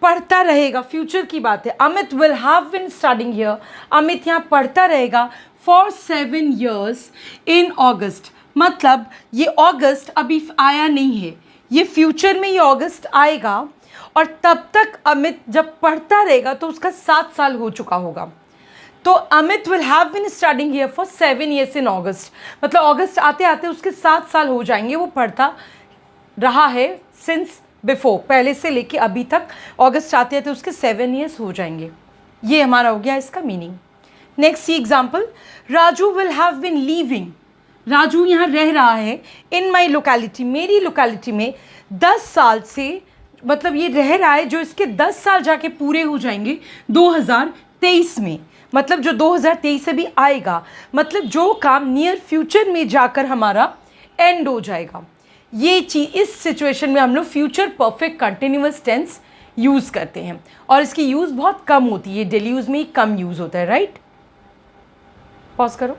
पढ़ता रहेगा, फ्यूचर की बात है। Amit will have been studying here, Amit यहाँ पढ़ता रहेगा फॉर 7 years इन अगस्त। मतलब ये अगस्त अभी आया नहीं है, ये फ्यूचर में ये अगस्त आएगा, और तब तक अमित जब पढ़ता रहेगा तो उसका 7 साल हो चुका होगा। तो Amit will have been studying here for 7 years in August, मतलब अगस्त आते आते उसके 7 साल हो जाएंगे, वो पढ़ता रहा है सिंस बिफोर, पहले से लेके अभी तक, अगस्त आते आते उसके 7 years हो जाएंगे। ये हमारा हो गया इसका meaning. Next see example, Raju will have been living. Raju यहाँ रह रहा है इन माई लोकेलिटी, मेरी लोकेलिटी में 10 साल से, मतलब ये रह रहा है, जो इसके 10 साल जाके पूरे हो जाएंगे 2023 में, मतलब जो 2023 से भी आएगा, मतलब जो काम नियर फ्यूचर में जाकर हमारा एंड हो जाएगा। ये चीज़, इस सिचुएशन में हम लोग future perfect continuous tense use करते हैं, और इसकी यूज़ बहुत कम होती है, डेली यूज़ में ही कम यूज़ होता है, राइट। पॉज करो।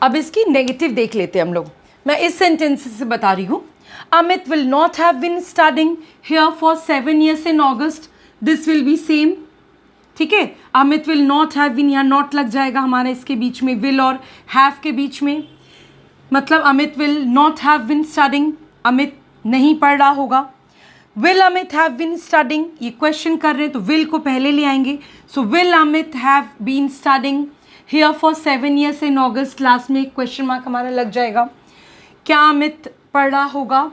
अब इसकी नेगेटिव देख लेते हैं हम लोग। मैं इस सेंटेंस से बता रही हूँ। Amit will not have been studying here for 7 years in August, this will be same. ठीक है, Amit will not have been, यहाँ नॉट लग जाएगा हमारा इसके बीच में, विल और हैव के बीच में, मतलब Amit will not have been studying, Amit नहीं पढ़ रहा होगा। Will Amit have been studying, ये क्वेश्चन कर रहे हैं तो विल को पहले ले आएंगे। So will Amit have been studying here for 7 years in August, last में क्वेश्चन मार्क हमारा लग जाएगा। क्या अमित पढ़ रहा होगा,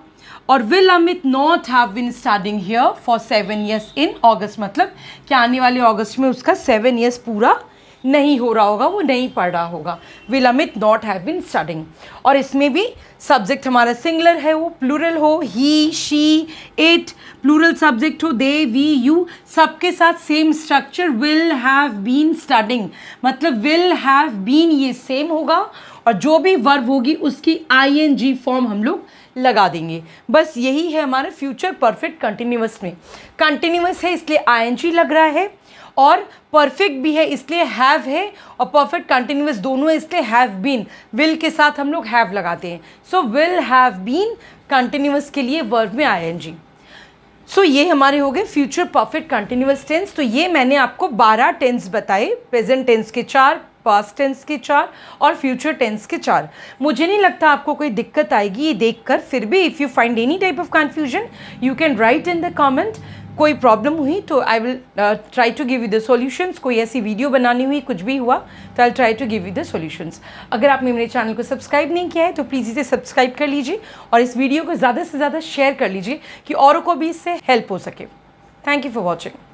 और will Amit not have been studying here for 7 years in August, मतलब क्या आने वाले अगस्त में उसका 7 years पूरा नहीं हो रहा होगा, वो नहीं पढ़ रहा होगा। Will Amit not have been studying. और इसमें भी सब्जेक्ट हमारा सिंगुलर है, वो प्लूरल हो, he, she, it, plural subject हो, दे, वी, यू, सबके साथ same structure, will have been studying, मतलब विल हैव बीन ये सेम होगा, और जो भी वर्ब होगी उसकी आईएनजी फॉर्म हम लोग लगा देंगे। बस यही है हमारा फ्यूचर परफेक्ट कंटिन्यूअस में। कंटिन्यूअस है इसलिए आईएनजी लग रहा है, और परफेक्ट भी है इसलिए हैव है, और परफेक्ट कंटिन्यूअस दोनों है इसलिए हैव बीन। विल के साथ हम लोग हैव लगाते हैं। So will have been continuous के लिए वर्ब में आईएनजी। सो ये हमारे हो गए फ्यूचर परफेक्ट कंटिन्यूअस टेंस। तो ये मैंने आपको 12 टेंस बताए, प्रेजेंट टेंस के 4, पास्ट टेंस के 4 और फ्यूचर टेंस के 4। मुझे नहीं लगता आपको कोई दिक्कत आएगी ये देखकर। फिर भी if you find any type of confusion you can write in the comment. कोई प्रॉब्लम हुई तो I will try to give you the solutions. कोई ऐसी वीडियो बनानी हुई, कुछ भी हुआ तो I try to give you the solutions. अगर आपने मेरे चैनल को सब्सक्राइब नहीं किया है तो प्लीज़ इसे सब्सक्राइब कर लीजिए और इस वीडियो को ज़्यादा से ज़्यादा शेयर कर लीजिए कि औरों को भी इससे हेल्प हो सके। Thank you for watching.